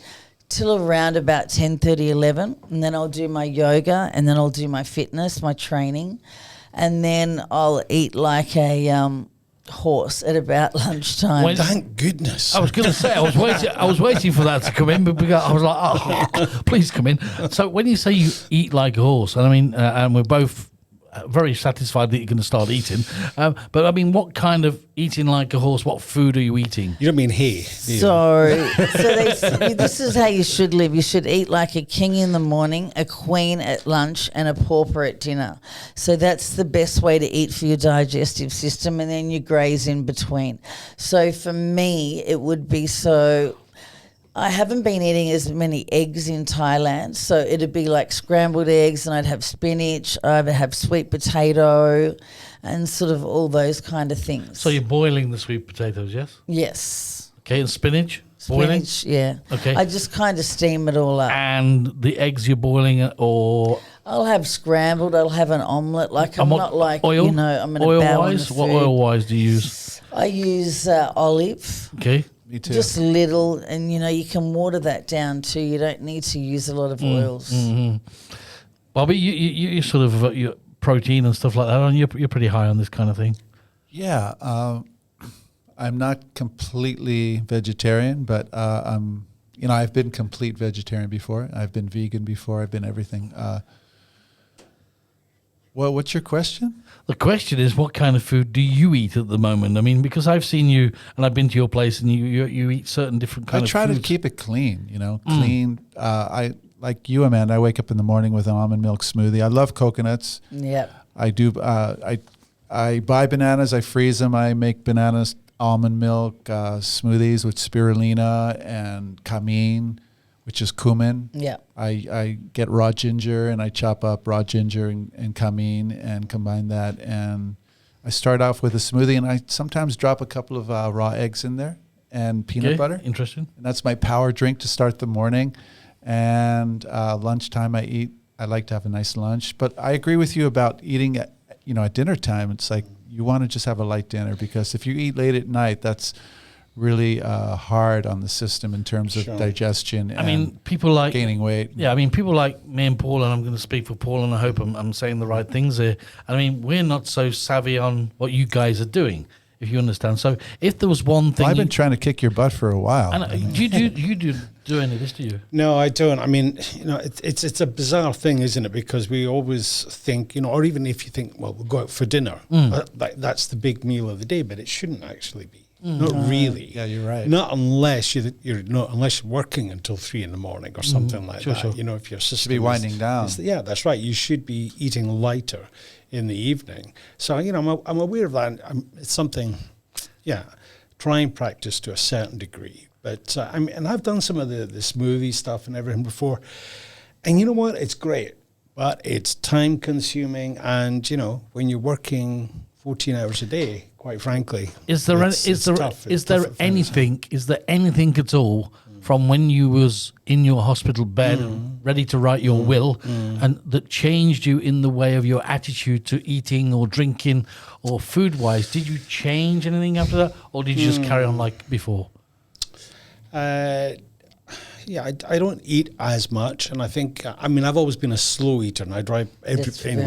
till around about 10:30, 11. And then I'll do my yoga, and then I'll do my fitness, my training. And then I'll eat like a horse at about lunchtime. Thank goodness. I was going to say, I was waiting for that to come in, but I was like, oh, please come in. So when you say you eat like a horse, and I mean, and we're both very satisfied that you're going to start eating. But I mean, what kind of eating like a horse? What food are you eating? You don't mean hay, do you? So this is how you should live. You should eat like a king in the morning, a queen at lunch, and a pauper at dinner. So that's the best way to eat for your digestive system, and then you graze in between. So for me, it would be I haven't been eating as many eggs in Thailand, so it'd be like scrambled eggs, and I'd have spinach, I'd have sweet potato, and sort of all those kind of things. So you're boiling the sweet potatoes, yes? Yes. Okay, and spinach? Boiling? Spinach, yeah. Okay. I just kind of steam it all up. And the eggs you're boiling, or I'll have scrambled, I'll have an omelette. Like, I'm not like, oil? I'm going to bow on the food. What oil-wise do you use? I use olive. Okay. Me too. Just little, and you can water that down too. You don't need to use a lot of oils. Mm-hmm. Bobby, you sort of your protein and stuff like that, and you're pretty high on this kind of thing. Yeah, I'm not completely vegetarian, but I've been complete vegetarian before. I've been vegan before. I've been everything. What's your question? The question is, what kind of food do you eat at the moment? I mean, because I've seen you, and I've been to your place, and you eat certain different kind of foods. I try to keep it clean, clean. I like you, Amanda. I wake up in the morning with an almond milk smoothie. I love coconuts. Yep. I do. I buy bananas. I freeze them. I make bananas, almond milk smoothies with spirulina and camin, which is cumin. Yeah. I get raw ginger, and I chop up raw ginger and camin and combine that. And I start off with a smoothie, and I sometimes drop a couple of raw eggs in there and peanut butter. Interesting. And that's my power drink to start the morning. And lunchtime I like to have a nice lunch. But I agree with you about eating at dinner time. It's like you want to just have a light dinner, because if you eat late at night, that's really hard on the system in terms of digestion. I mean, people like gaining weight. Yeah, I mean, people like me and Paul, and I'm going to speak for Paul, and I hope I'm saying the right things here. I mean, we're not so savvy on what you guys are doing, if you understand. So, if there was one thing, I've been trying to kick your butt for a while. And do you do any of this? Do you? No, I don't. I mean, it's a bizarre thing, isn't it? Because we always think, or even if you think, well, we'll go out for dinner, that's the big meal of the day, but it shouldn't actually be. Not really. Yeah, you're right. Not unless unless you're working until 3 a.m. or something like that. Sure. If your system should be winding down. Yeah, that's right. You should be eating lighter in the evening. So I'm aware of that. It's something, try and practice to a certain degree. But and I've done some of the smoothie stuff and everything before, and you know what? It's great, but it's time consuming, and when you're working 14 hours a day, quite frankly, is there anything at all from when you was in your hospital bed ready to write your will and that changed you in the way of your attitude to eating or drinking or food wise? Did you change anything after that, or did you just carry on like before? I don't eat as much, and I think I've always been a slow eater, and I drive everything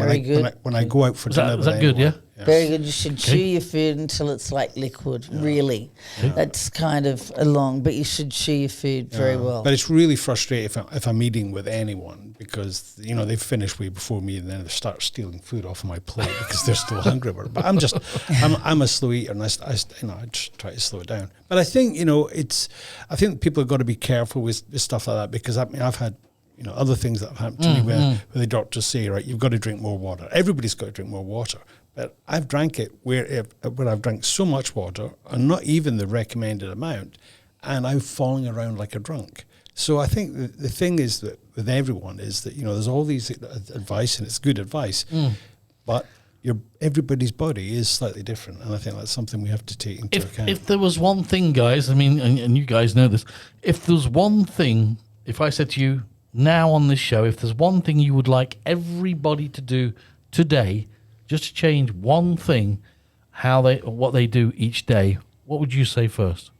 when I go out for dinner. Is that good? Yeah. Very good. You should chew your food until it's like liquid, really. That's kind of long, but you should chew your food very well. But it's really frustrating if I'm eating with anyone because, they've finished way before me and then they start stealing food off of my plate because they're still hungry. But I'm a slow eater and I just try to slow it down. But I think, I think people have got to be careful with stuff like that because I've had other things that have happened to me where the doctors say, right, you've got to drink more water. Everybody's got to drink more water. But I've drank it where I've drank so much water and not even the recommended amount, and I'm falling around like a drunk. So I think the thing is that with everyone is that, there's all these advice and it's good advice, but everybody's body is slightly different. And I think that's something we have to take into account. If there was one thing, guys, I mean, and you guys know this, if there's one thing, if I said to you now on this show, if there's one thing you would like everybody to do today, just to change one thing, what they do each day, what would you say first?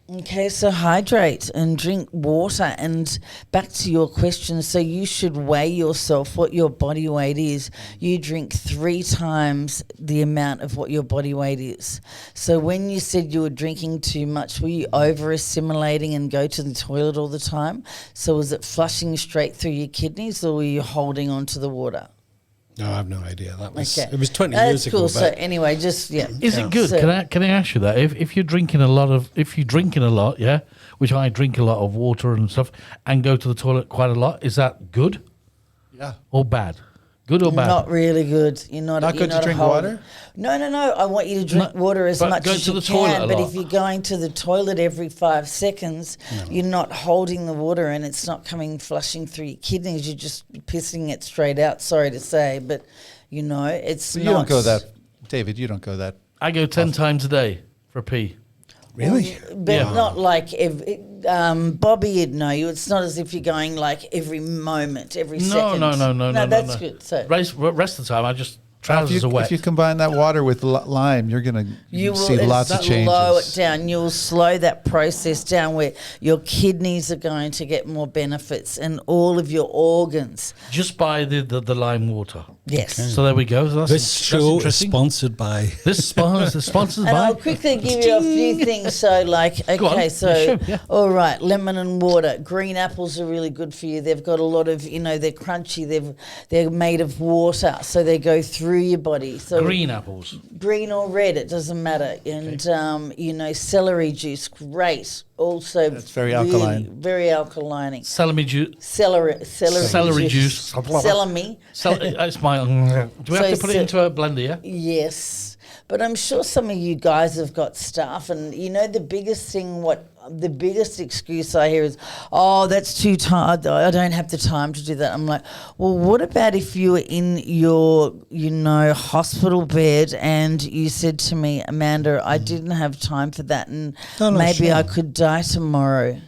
Okay, so hydrate and drink water. And back to your question, so you should weigh yourself, what your body weight is. You drink 3 times the amount of what your body weight is. So when you said you were drinking too much, were you over-assimilating and go to the toilet all the time? So was it flushing straight through your kidneys or were you holding on to the water? No, I have no idea. Okay. It was 20 That's years ago. cool. So anyway, just Is it good? So, Can I ask you that? If you're drinking a lot, yeah, which I drink a lot of water and stuff, and go to the toilet quite a lot, is that good? Yeah. Or bad? Good or bad? Not really good. You're Not good to drink water? No. I want you to drink water as but much go as to you the toilet can. a But lot. if you're going to the toilet every 5 seconds, you're not holding the water and it's not flushing through your kidneys. You're just pissing it straight out. Sorry to say, but it's You not. don't go that, David, you don't go that. I go 10 times a day for a pee. Really? But not like Bobby, you'd know you. It's not as if you're going like every moment, every second. No, that's no. good. So Rest of the time, I just trousers If are wet. you combine that water with lime, you're going you to will see lots of changes. slow it down. You'll slow that process down where your kidneys are going to get more benefits and all of your organs. Just by the lime water. Yes. So there we go. So This show is interesting. sponsored by... This sponsored And by. I'll quickly give you a few things. So, Go on. all right, lemon and water. Green apples are really good for you. They've got a lot of, they're crunchy. They're made of water, so they go through your body. So Green apples. green or red, it doesn't matter. And celery juice, great. Also, That's very alkaline. Very alkalining. Celery juice. Celery juice. Celery. It's my. Do we have to put it into a blender? Yeah. Yes, but I'm sure some of you guys have got stuff, and the biggest excuse I hear is, "Oh, that's too tired. I don't have the time to do that." I'm like, well, what about if you were in your, hospital bed and you said to me, Amanda, I didn't have time for that, and maybe I could die tomorrow,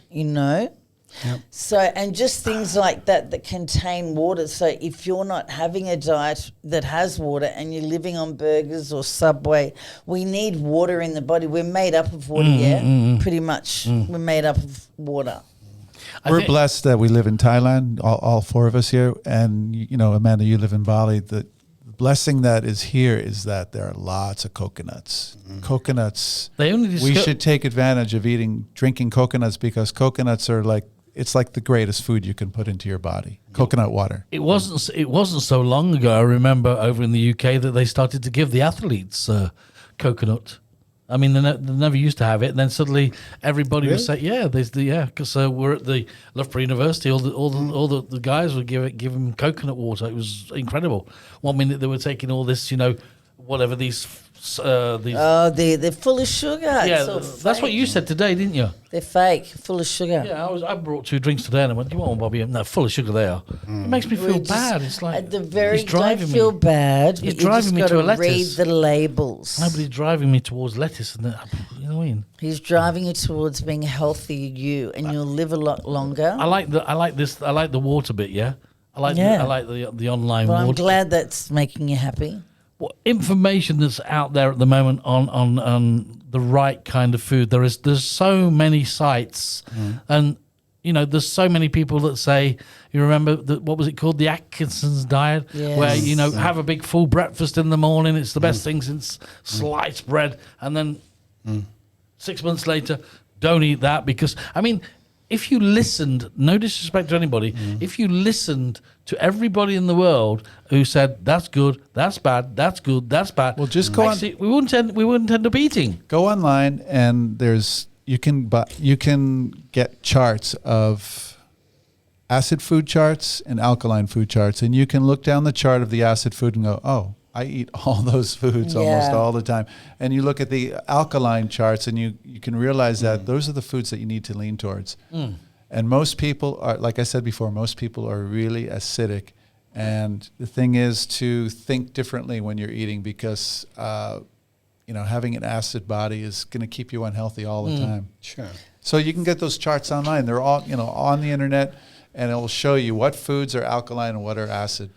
Yep. So, and just things like that contain water. So if you're not having a diet that has water and you're living on burgers or Subway, we need water in the body. We're made up of water, pretty much. We're made up of water. We're blessed that we live in Thailand, all 4 of us here. And, Amanda, you live in Bali. The blessing that is here is that there are lots of coconuts. Coconuts. We should take advantage of drinking coconuts because coconuts are it's like the greatest food you can put into your body. Coconut water. It wasn't so long ago. I remember over in the UK that they started to give the athletes coconut. I mean, they never used to have it, and then suddenly everybody was saying, because we're at the Loughborough University. All the guys would give them coconut water. It was incredible. 1 minute they were taking all this, whatever these. They're full of sugar. Yeah, it's that's what you said today, didn't you? They're fake, full of sugar. Yeah, I brought 2 drinks today, and I went, "Do you want one, Bobby?" No, full of sugar. They are. It makes me feel bad. It's like at the very he's driving don't feel me. bad. He's but you driving me just to a gotta read lettuce. the labels. Nobody's driving me towards lettuce, and you know what I mean. He's driving you towards being healthy, and you'll live a lot longer. I like the water bit. Yeah, I like the online Well, I'm water. glad that's making you happy. What information that's out there at the moment on the right kind of food? There's so many sites, and you know, there's so many people that say, you remember, what was it called? The Atkinson's diet, Yes. where, you know, have a big full breakfast in the morning. It's the best thing since sliced bread. And then 6 months later, don't eat that because, I mean, if you listened, no disrespect to anybody, if you listened to everybody in the world who said, that's good, that's bad, that's good, that's bad. Well, just go actually, we wouldn't end up eating. Go online and you can get charts of acid food charts and alkaline food charts, and you can look down the chart of the acid food and go, oh, I eat all those foods almost all the time. And you look at the alkaline charts and you can realize that those are the foods that you need to lean towards. And most people are, like I said before, most people are really acidic. And the thing is to think differently when you're eating because, you know, having an acid body is going to keep you unhealthy all the time. Sure. So you can get those charts online. They're all, you know, on the internet, and it will show you what foods are alkaline and what are acid.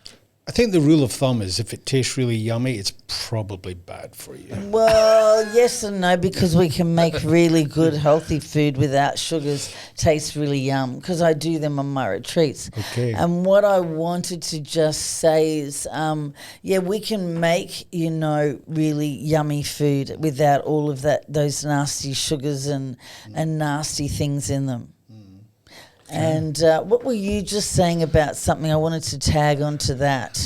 I think the rule of thumb is if it tastes really yummy, it's probably bad for you. Well, yes and no, because we can make really good, healthy food without sugars. Tastes really yum, because I do them on my retreats. Okay. And what I wanted to just say is, we can make, you know, really yummy food without all of those nasty sugars and nasty things in them. And what were you just saying about something? I wanted to tag onto that.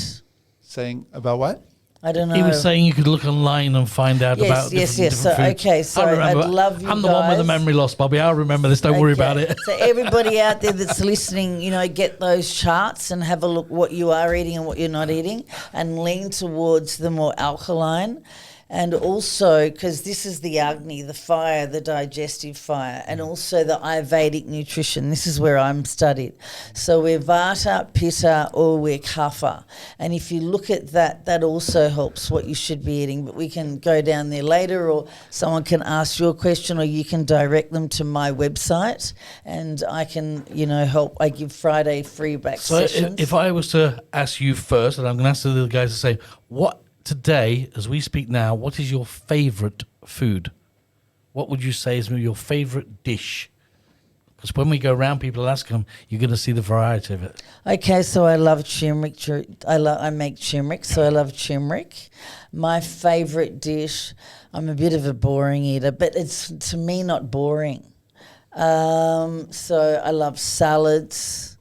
Saying about what? I don't know. He was saying you could look online and find out about different foods. So I'd love you I'm the one with the guys. memory loss, Bobby. I'll remember this. Don't worry about it. So everybody out there that's listening, you know, get those charts and have a look what you are eating and what you're not eating and lean towards the more alkaline. And also, because this is the Agni, the fire, the digestive fire, and also the Ayurvedic nutrition. This is where I'm studied. So we're Vata, Pitta, or we're Kapha. And if you look at that, that also helps what you should be eating. But we can go down there later, or someone can ask you a question, or you can direct them to my website, and I can, you know, help. I give Friday free back sessions. So if I was to ask you first, and I'm going to ask the other guys to say, what today, as we speak now, what is your favourite food? What would you say is your favourite dish? Because when we go around, people ask them, you're going to see the variety of it. Okay, so I love turmeric. I make turmeric, so I love turmeric. My favourite dish, I'm a bit of a boring eater, but it's, to me, not boring. So I love salads.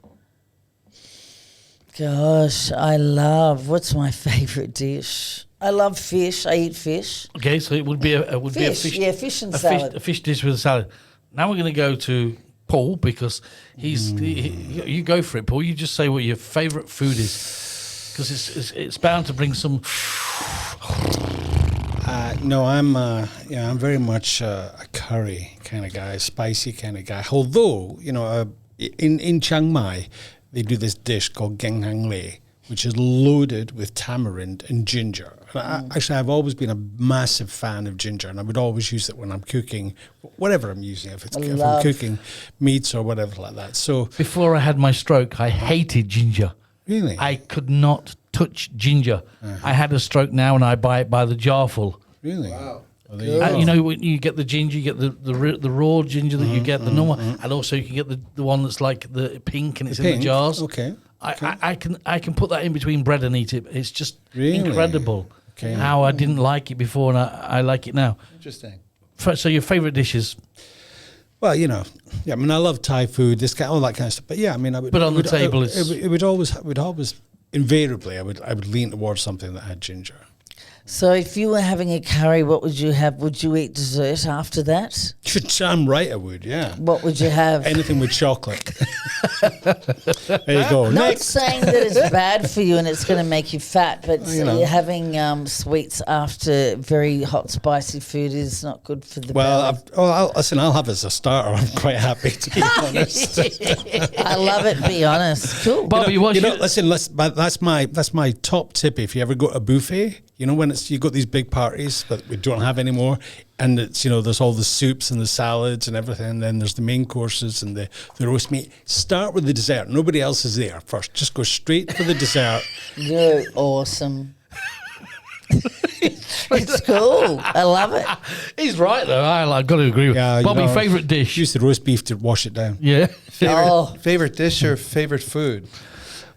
Gosh, what's my favourite dish? I love fish. I eat fish. Okay, so it would be a fish. Yeah, fish and salad. A fish dish with a salad. Now we're going to go to Paul because you go for it, Paul. You just say what your favourite food is because it's bound to bring some. No, I'm very much a curry kind of guy, spicy kind of guy. Although, you know, in Chiang Mai, they do this dish called geng hang le, which is loaded with tamarind and ginger. And I've always been a massive fan of ginger, and I would always use it when I'm cooking, whatever I'm using, if I'm cooking meats or whatever like that. So before I had my stroke, I hated ginger. Really? I could not touch ginger. I had a stroke now, and I buy it by the jarful. Really? Wow. Well, You know, when you get the ginger, you get the raw ginger that you get, the normal, and also you can get the one that's like the pink and it's in the jars. Okay. I can put that in between bread and eat it. It's just incredible how I didn't like it before and I like it now. Interesting. So your favourite dishes? Well, you know, I mean, I love Thai food, all that kind of stuff. But yeah, I mean, But on the table, it would always invariably, I would lean towards something that had ginger. So if you were having a curry, what would you have? Would you eat dessert after that? I'm right, I would, yeah. What would you have? Anything with chocolate. There you go. Not Next. saying that it's bad for you and it's going to make you fat, but You know. having sweets after very hot, spicy food is not good for the Well, belly. I'll have it as a starter. I'm quite happy, to be honest. I love it, be honest. Cool. Bobby, Listen, that's my top tip if you ever go to a buffet. You know, when you've got these big parties that we don't have anymore, and it's, you know, there's all the soups and the salads and everything, and then there's the main courses and the roast meat. Start with the dessert. Nobody else is there first. Just go straight for the dessert. You're awesome. It's cool. I love it. He's right though. I've got to agree with Yeah, Bobby. Favorite dish? Use the roast beef to wash it down. Yeah. Favorite dish or favorite food?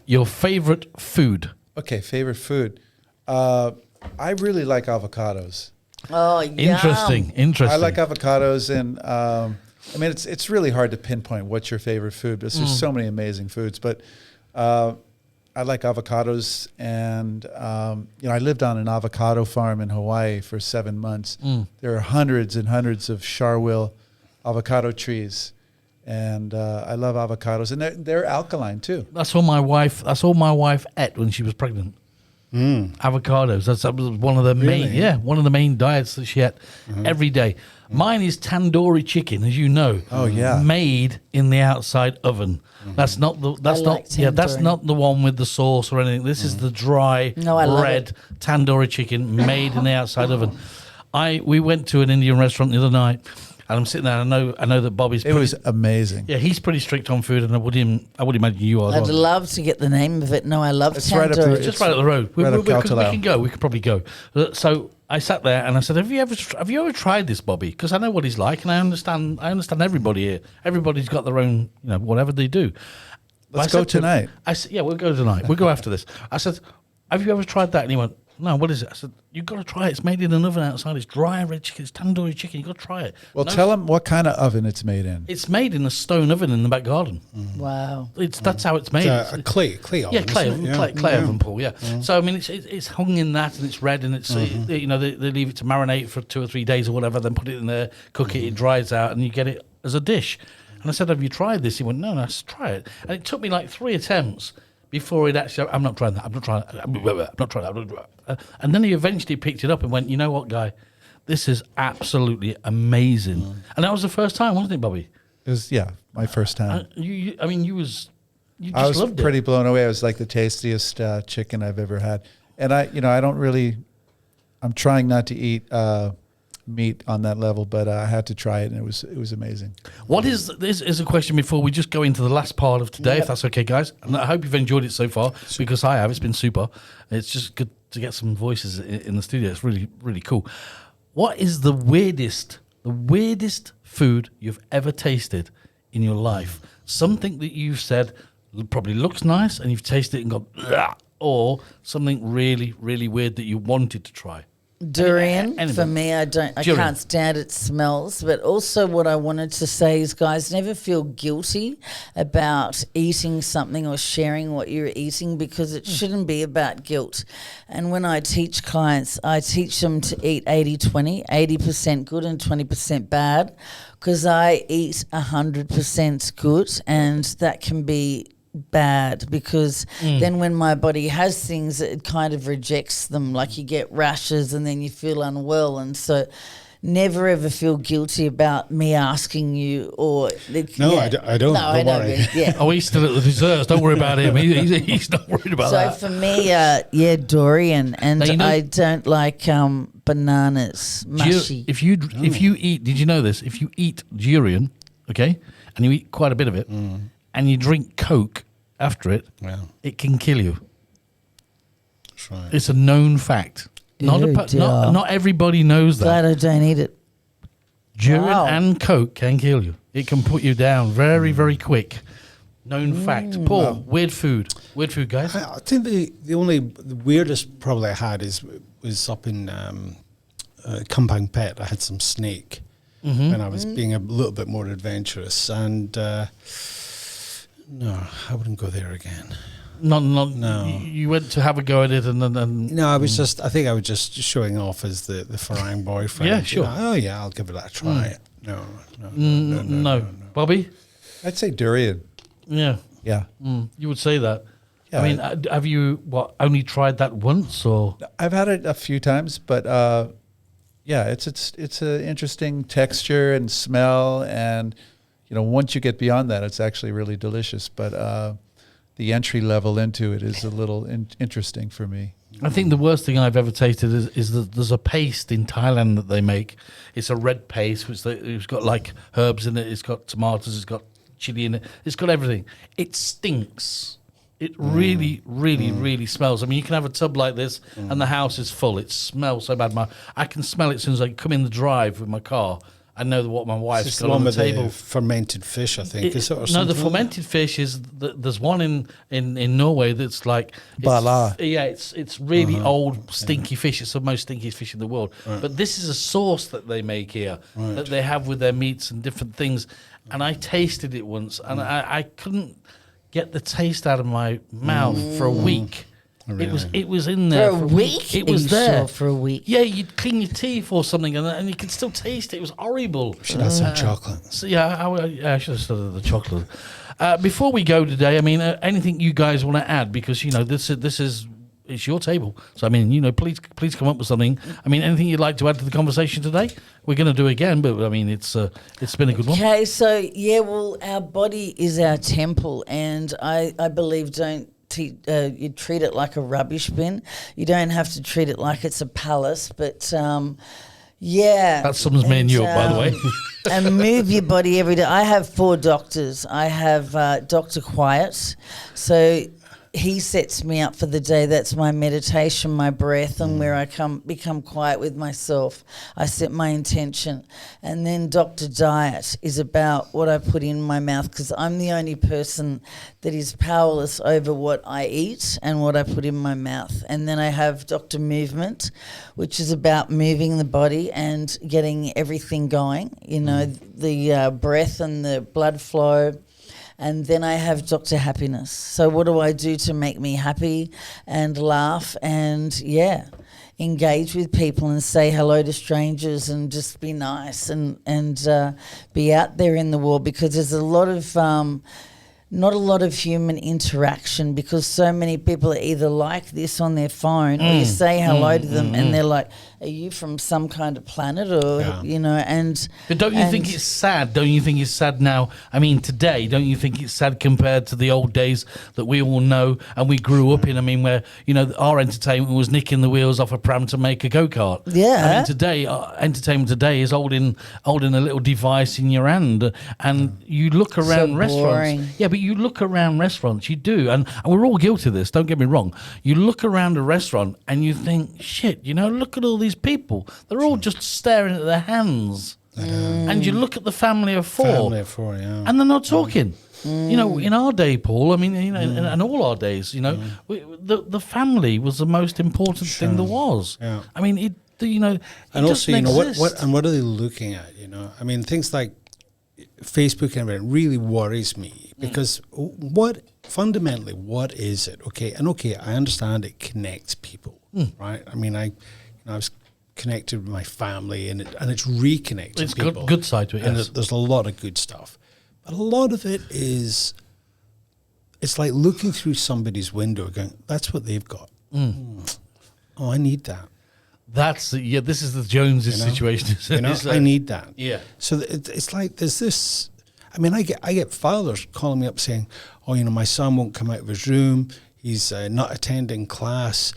Your favorite food? Okay, favorite food. I really like avocados. Oh, yum. Interesting. I like avocados, and I mean, it's really hard to pinpoint what's your favorite food because there's so many amazing foods. But I like avocados, and I lived on an avocado farm in Hawaii for 7 months. There are hundreds and hundreds of Charwil avocado trees, and I love avocados, and they're alkaline too. That's all my wife ate when she was pregnant. Avocados. That was one of the main diets that she ate every day. Mine is tandoori chicken, as you know. Oh yeah, made in the outside oven. That's not the that's not the one with the sauce or anything. This is the dry red tandoori chicken made in the outside oven. We went to an Indian restaurant the other night. And I'm sitting there. I know that Bobby's. It was amazing. Yeah, he's pretty strict on food, and I would imagine you are. I'd love to get the name of it. No, I love tandoori. Right just right up the road. We can go. We could probably go. So I sat there and I said, "Have you ever tried this, Bobby? Because I know what he's like, and I understand everybody here. Everybody's got their own, whatever they do." Let's go tonight. I said, "Yeah, we'll go tonight. We'll go after this." I said, "Have you ever tried that?" And he went, "No, what is it?" I said, "You've got to try it. It's made in an oven outside. It's dry red chicken. It's tandoori chicken. You've got to try it." Well, tell him what kind of oven it's made in. It's made in a stone oven in the back garden. Wow. That's how it's made. It's a clay oven. Yeah, clay isn't oven, it? clay oven, Paul. Yeah. So I mean, it's hung in that, and it's red, and it's they leave it to marinate for 2 or 3 days or whatever, then put it in there, cook it, it dries out, and you get it as a dish. And I said, "Have you tried this?" He went, "No, let's try it." And it took me like 3 attempts before he'd actually, "I'm not trying that. I'm not trying that. I'm not trying that." And then he eventually picked it up and went, "You know what, guy? This is absolutely amazing." And that was the first time, wasn't it, Bobby? It was my first time. You just I was loved pretty it. blown away. It was like the tastiest chicken I've ever had. And I'm trying not to eat meat on that level, but I had to try it, and it was amazing. What is this? Is a question before we just go into the last part of today, if that's okay, guys. And I hope you've enjoyed it so far, because I have. It's been super. It's just good to get some voices in the studio. It's really, really cool. What is the weirdest food you've ever tasted in your life? Something that you've said probably looks nice, and you've tasted it and gone, "Ugh," or something really, really weird that you wanted to try. Durian, Anything. for me, I can't stand it smells. But also what I wanted to say is, guys, never feel guilty about eating something or sharing what you're eating, because it shouldn't be about guilt. And when I teach clients, I teach them to eat 80-20, 80% good and 20% bad, because I eat 100% good, and that can be bad, because then when my body has things, it kind of rejects them, like you get rashes and then you feel unwell. And so never ever feel guilty about me asking you, or I don't. No, I know. worry. Yeah. Oh, he's still at the desserts. Don't worry about him. He's not worried about So that. for me, durian, and Now, I don't like bananas, mushy. If you eat, did you know this? If you eat durian, okay, and you eat quite a bit of it, and you drink Coke after it, it can kill you. That's right. It's a known fact. Not everybody knows that. Glad I don't eat it. Durian Wow. and Coke can kill you. It can put you down very, very quick. Known fact. Paul, weird food. Weird food, guys. I think the weirdest probably I had was up in Compound Pet. I had some snake when I was being a little bit more adventurous, and no, I wouldn't go there again. No. You went to have a go at it, and then No, I was I think I was just showing off as the Farang boyfriend. Yeah, sure. Oh yeah, I'll give it a try. No. Bobby. I'd say durian. Yeah. Yeah. You would say that. Yeah. I mean, have you only tried that once, or? I've had it a few times, but it's an interesting texture and smell, and once you get beyond that, it's actually really delicious. But the entry level into it is a little interesting for me. I think the worst thing I've ever tasted is that there's a paste in Thailand that they make. It's a red paste, it's got like herbs in it. It's got tomatoes. It's got chili in it. It's got everything. It stinks. It really, really, really smells. I mean, you can have a tub like this, and the house is full. It smells so bad. I can smell it as soon as I come in the drive with my car. I know what my wife's It's got the on one the with table. the fermented fish, I think. Is it, or No, something the like fermented fish is there's one in Norway that's like Bala. it's really old stinky fish. It's the most stinkiest fish in the world. But this is a sauce that they make here that they have with their meats and different things. And I tasted it once, and I couldn't get the taste out of my mouth for a week. It was in there For a week? It Are was you there sure for a week? Yeah, you'd clean your teeth or something, and you could still taste it. It was horrible. Should have some chocolate. So yeah, I should have started the chocolate. Before we go today, I mean, anything you guys want to add? Because this is it's your table. So I mean, please come up with something. I mean, anything you'd like to add to the conversation today? We're going to do it again, but I mean, it's been a good one. Okay, so yeah, well, our body is our temple, and I believe you treat it like a rubbish bin. You don't have to treat it like it's a palace, but yeah. That sums me and you up, by the way. And move your body every day. I have 4 doctors. I have Dr. Quiet, so he sets me up for the day. That's my meditation, my breath, and where I become quiet with myself. I set my intention. And then Dr. Diet is about what I put in my mouth, because I'm the only person that is powerless over what I eat and what I put in my mouth. And then I have Dr. Movement, which is about moving the body and getting everything going, the breath and the blood flow. And then I have Dr. Happiness. So what do I do to make me happy and laugh and, engage with people and say hello to strangers and just be nice and be out there in the world, because there's a lot of not a lot of human interaction, because so many people are either like this on their phone or you say hello to them and they're like, are you from some kind of planet or, and... But don't you think it's sad? Don't you think it's sad now? I mean, today, don't you think it's sad compared to the old days that we all know and we grew up in? I mean, where, our entertainment was nicking the wheels off a pram to make a go-kart. Yeah. I mean, today, entertainment today is holding a little device in your hand, and you look around restaurants. Yeah, but you look around restaurants, you do, and we're all guilty of this, don't get me wrong. You look around a restaurant and you think, shit, look at all these people. They're all just staring at their hands. And you look at the family of 4. Yeah. And they're not talking. In our day, Paul, I mean, in all our days, the family was the most important thing there was. Yeah. I mean, it and also, doesn't exist. what are they looking at? I mean, things like Facebook and everything really worries me, because fundamentally, what is it? Okay, I understand it connects people, right? I mean, I was connected with my family, and it's reconnecting It's people. good side to it, and yes. there's a lot of good stuff, but a lot of it is, it's like looking through somebody's window, going, "That's what they've got. Oh, I need that." This is the Joneses situation. I need that. Yeah. So it's like there's this. I mean, I get fathers calling me up saying, "Oh, my son won't come out of his room. He's not attending class,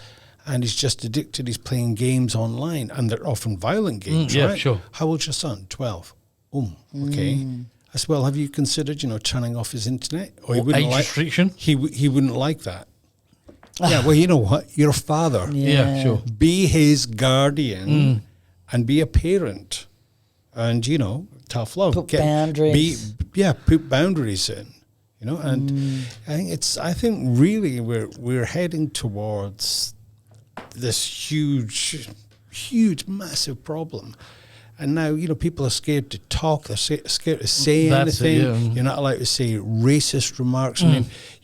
and he's just addicted. He's playing games online, and they're often violent games." Yeah, right? sure. How old's your son? 12. Okay. I said, well, have you considered, turning off his internet? Or he wouldn't age restriction? He wouldn't like that. Yeah, well, you know what? You're a father. Yeah, sure. Be his guardian and be a parent, and tough love. Put boundaries. Put boundaries in. And I think really we're heading towards this huge, massive problem. And now, people are scared to talk. They're scared to say anything. You're not allowed to say racist remarks. I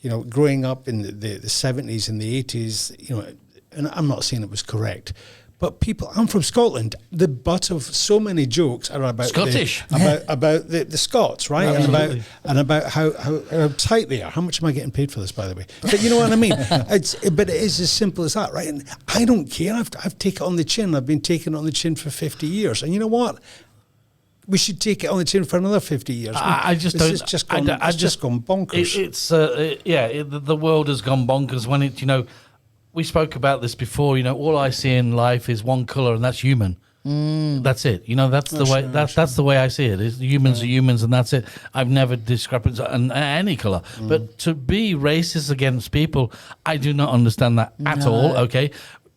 mean, growing up in the 70s and the 80s, and I'm not saying it was correct, but I'm from Scotland. The butt of so many jokes are about Scottish. about the Scots, right? Absolutely. And about how tight they are. How much am I getting paid for this, by the way? But you know what I mean? But it is as simple as that, right? And I don't care. I've taken it on the chin. I've been taking it on the chin for 50 years. And you know what? We should take it on the chin for another 50 years. It's just gone bonkers. The world has gone bonkers when we spoke about this before. All I see in life is one colour, and that's human. That's it. You know, that's the way. That's the way I see it. Is humans are humans, and that's it. I've never discrepancy on any color, but to be racist against people, I do not understand that at all. Okay.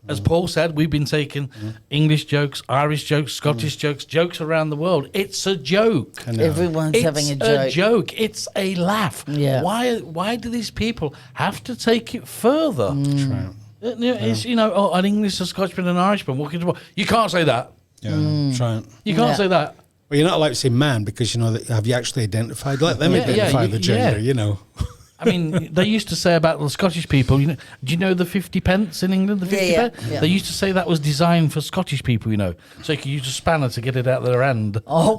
As Paul said, we've been taking English jokes, Irish jokes, Scottish jokes around the world. It's a joke. Everyone's having a joke. It's a joke. It's a laugh. Yeah. Why do these people have to take it further? That's right. It's, an English, a Scotsman, and an Irishman walking to. You can't say that. Yeah, that's right. You can't say that. Well, you're not allowed to say man because, have you actually identified? Let them identify the gender, I mean, they used to say about the Scottish people, do you know the 50 pence in England? The 50 pence? Yeah. They used to say that was designed for Scottish people, so you could use a spanner to get it out their hand. Oh,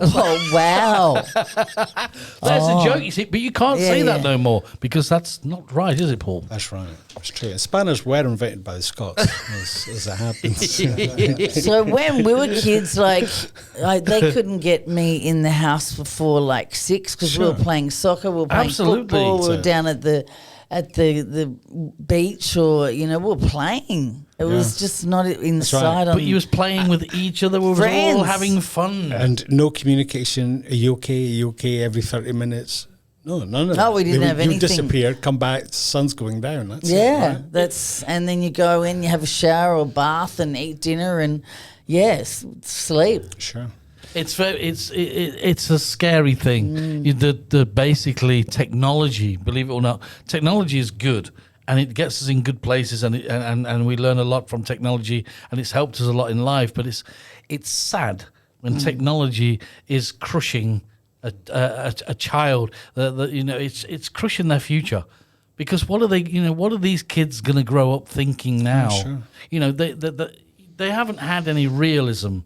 wow. That's a joke, you see, but you can't say that no more because that's not right, is it, Paul? That's right. It's true. And spanners were invented by the Scots, as it happens. So when we were kids, like they couldn't get me in the house before like 6 because we were playing soccer, we were playing football, we were down at the beach, or we were playing. It was just not inside. But you was playing with each other. We were all having fun. And no communication. Are you okay? Are you okay? Every 30 minutes. No, none of that. No, we didn't have anything. You disappear, come back, the sun's going down. That's it, right? And then you go in, you have a shower or bath and eat dinner and sleep. Sure. It's a scary thing. The basically technology, believe it or not, technology is good and it gets us in good places and we learn a lot from technology and it's helped us a lot in life. But it's sad when technology is crushing a child. It's crushing their future. Because what are these kids going to grow up thinking now? Sure. They haven't had any realism.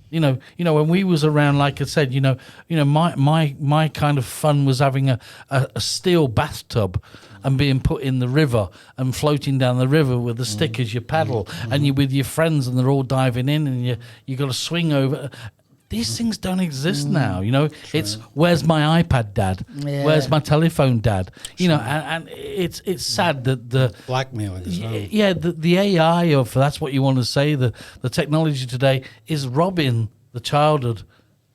When we was around, like I said, my kind of fun was having a steel bathtub and being put in the river and floating down the river with a stick as you paddle, and you're with your friends and they're all diving in and you got to swing over. These things don't exist now, It's where's my iPad, Dad? Yeah. Where's my telephone, Dad? And it's sad that the blackmailing as well. Yeah, the AI of that's what you want to say. The technology today is robbing the childhood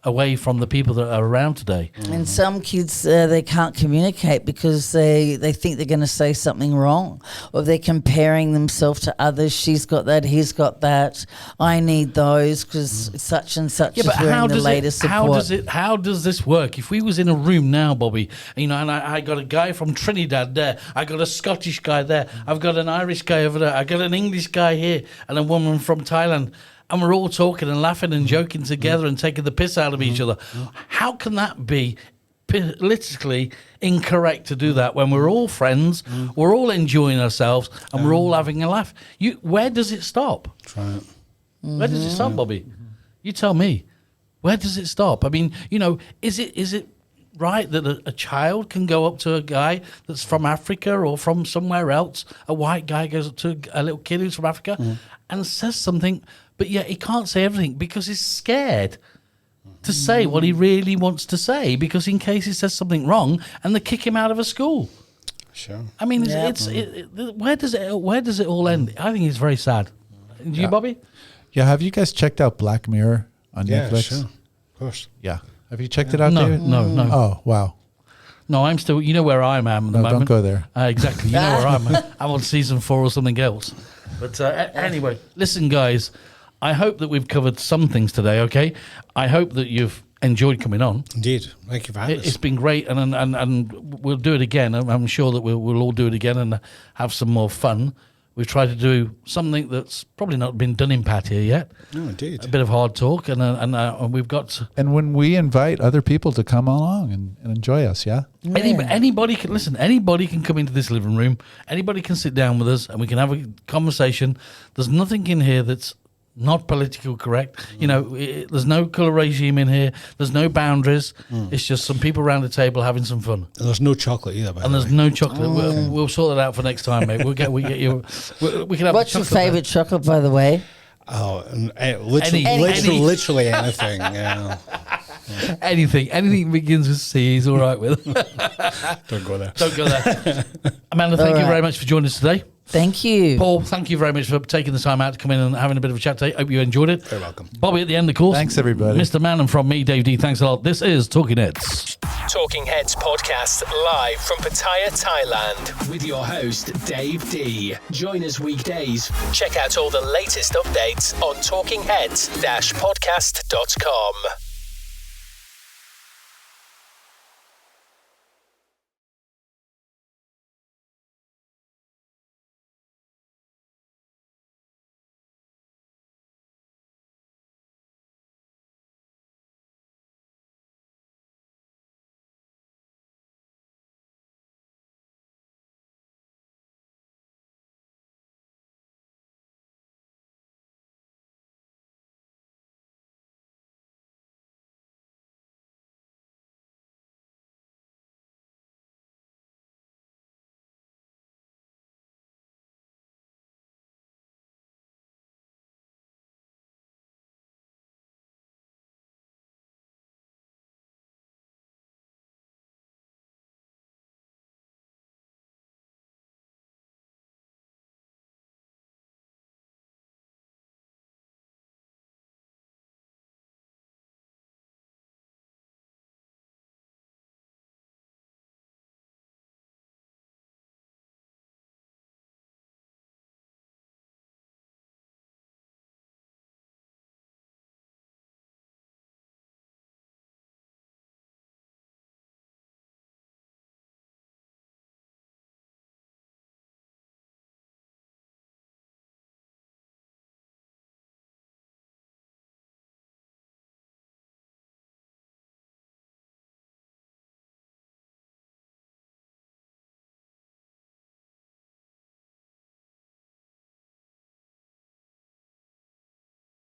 away from the people that are around today. And some kids, they can't communicate because they think they're going to say something wrong, or they're comparing themselves to others. She's got that, he's got that. I need those because such and such is wearing the latest support. How does this work? If we was in a room now, Bobby, and I got a guy from Trinidad there, I got a Scottish guy there, I've got an Irish guy over there, I got an English guy here, and a woman from Thailand. And we're all talking and laughing and joking together and taking the piss out of each other. How can that be politically incorrect to do that when we're all friends, we're all enjoying ourselves, and we're all having a laugh? Where does it stop? Try it. Where does it stop, Bobby? You tell me. Where does it stop? I mean, is it right that a child can go up to a guy that's from Africa or from somewhere else? A white guy goes up to a little kid who's from Africa and says something, but yet he can't say everything because he's scared to say what he really wants to say, because in case he says something wrong and they kick him out of a school. Sure. I mean, where does it all end? I think it's very sad. Do you, Bobby? Yeah. Have you guys checked out Black Mirror on Netflix? Sure. Of course. Yeah. Have you checked it out, No, David? no. Oh, wow. No, I'm still. You know where I am at the moment. Don't go there. Exactly. You know where I'm at. I'm on season 4 or something else. But anyway, listen, guys. I hope that we've covered some things today. Okay. I hope that you've enjoyed coming on. Indeed. Thank you for having us. It's been great, and we'll do it again. I'm sure that we'll all do it again and have some more fun. We've tried to do something that's probably not been done in Pat here yet. No, indeed. A bit of hard talk, and we've got. And when we invite other people to come along and enjoy us, Anybody can listen. Anybody can come into this living room. Anybody can sit down with us, and we can have a conversation. There's nothing in here that's not politically correct. There's no colour regime in here. There's no boundaries. It's just some people around the table having some fun. And there's no chocolate either. And there's no chocolate. We'll sort that out for next time, mate. We can have. What's your favourite chocolate, by the way? Oh, literally anything. Yeah. Anything begins with C. He's all right with. Don't go there. Amanda, thank you very much for joining us today. Thank you. Paul, thank you very much for taking the time out to come in and having a bit of a chat today. Hope you enjoyed it. Very welcome. Bobby at the end, of course. Thanks, everybody. Mr. Man, and from me, Dave D, thanks a lot. This is Talking Heads. Talking Heads podcast live from Pattaya, Thailand with your host, Dave D. Join us weekdays. Check out all the latest updates on talkingheads-podcast.com.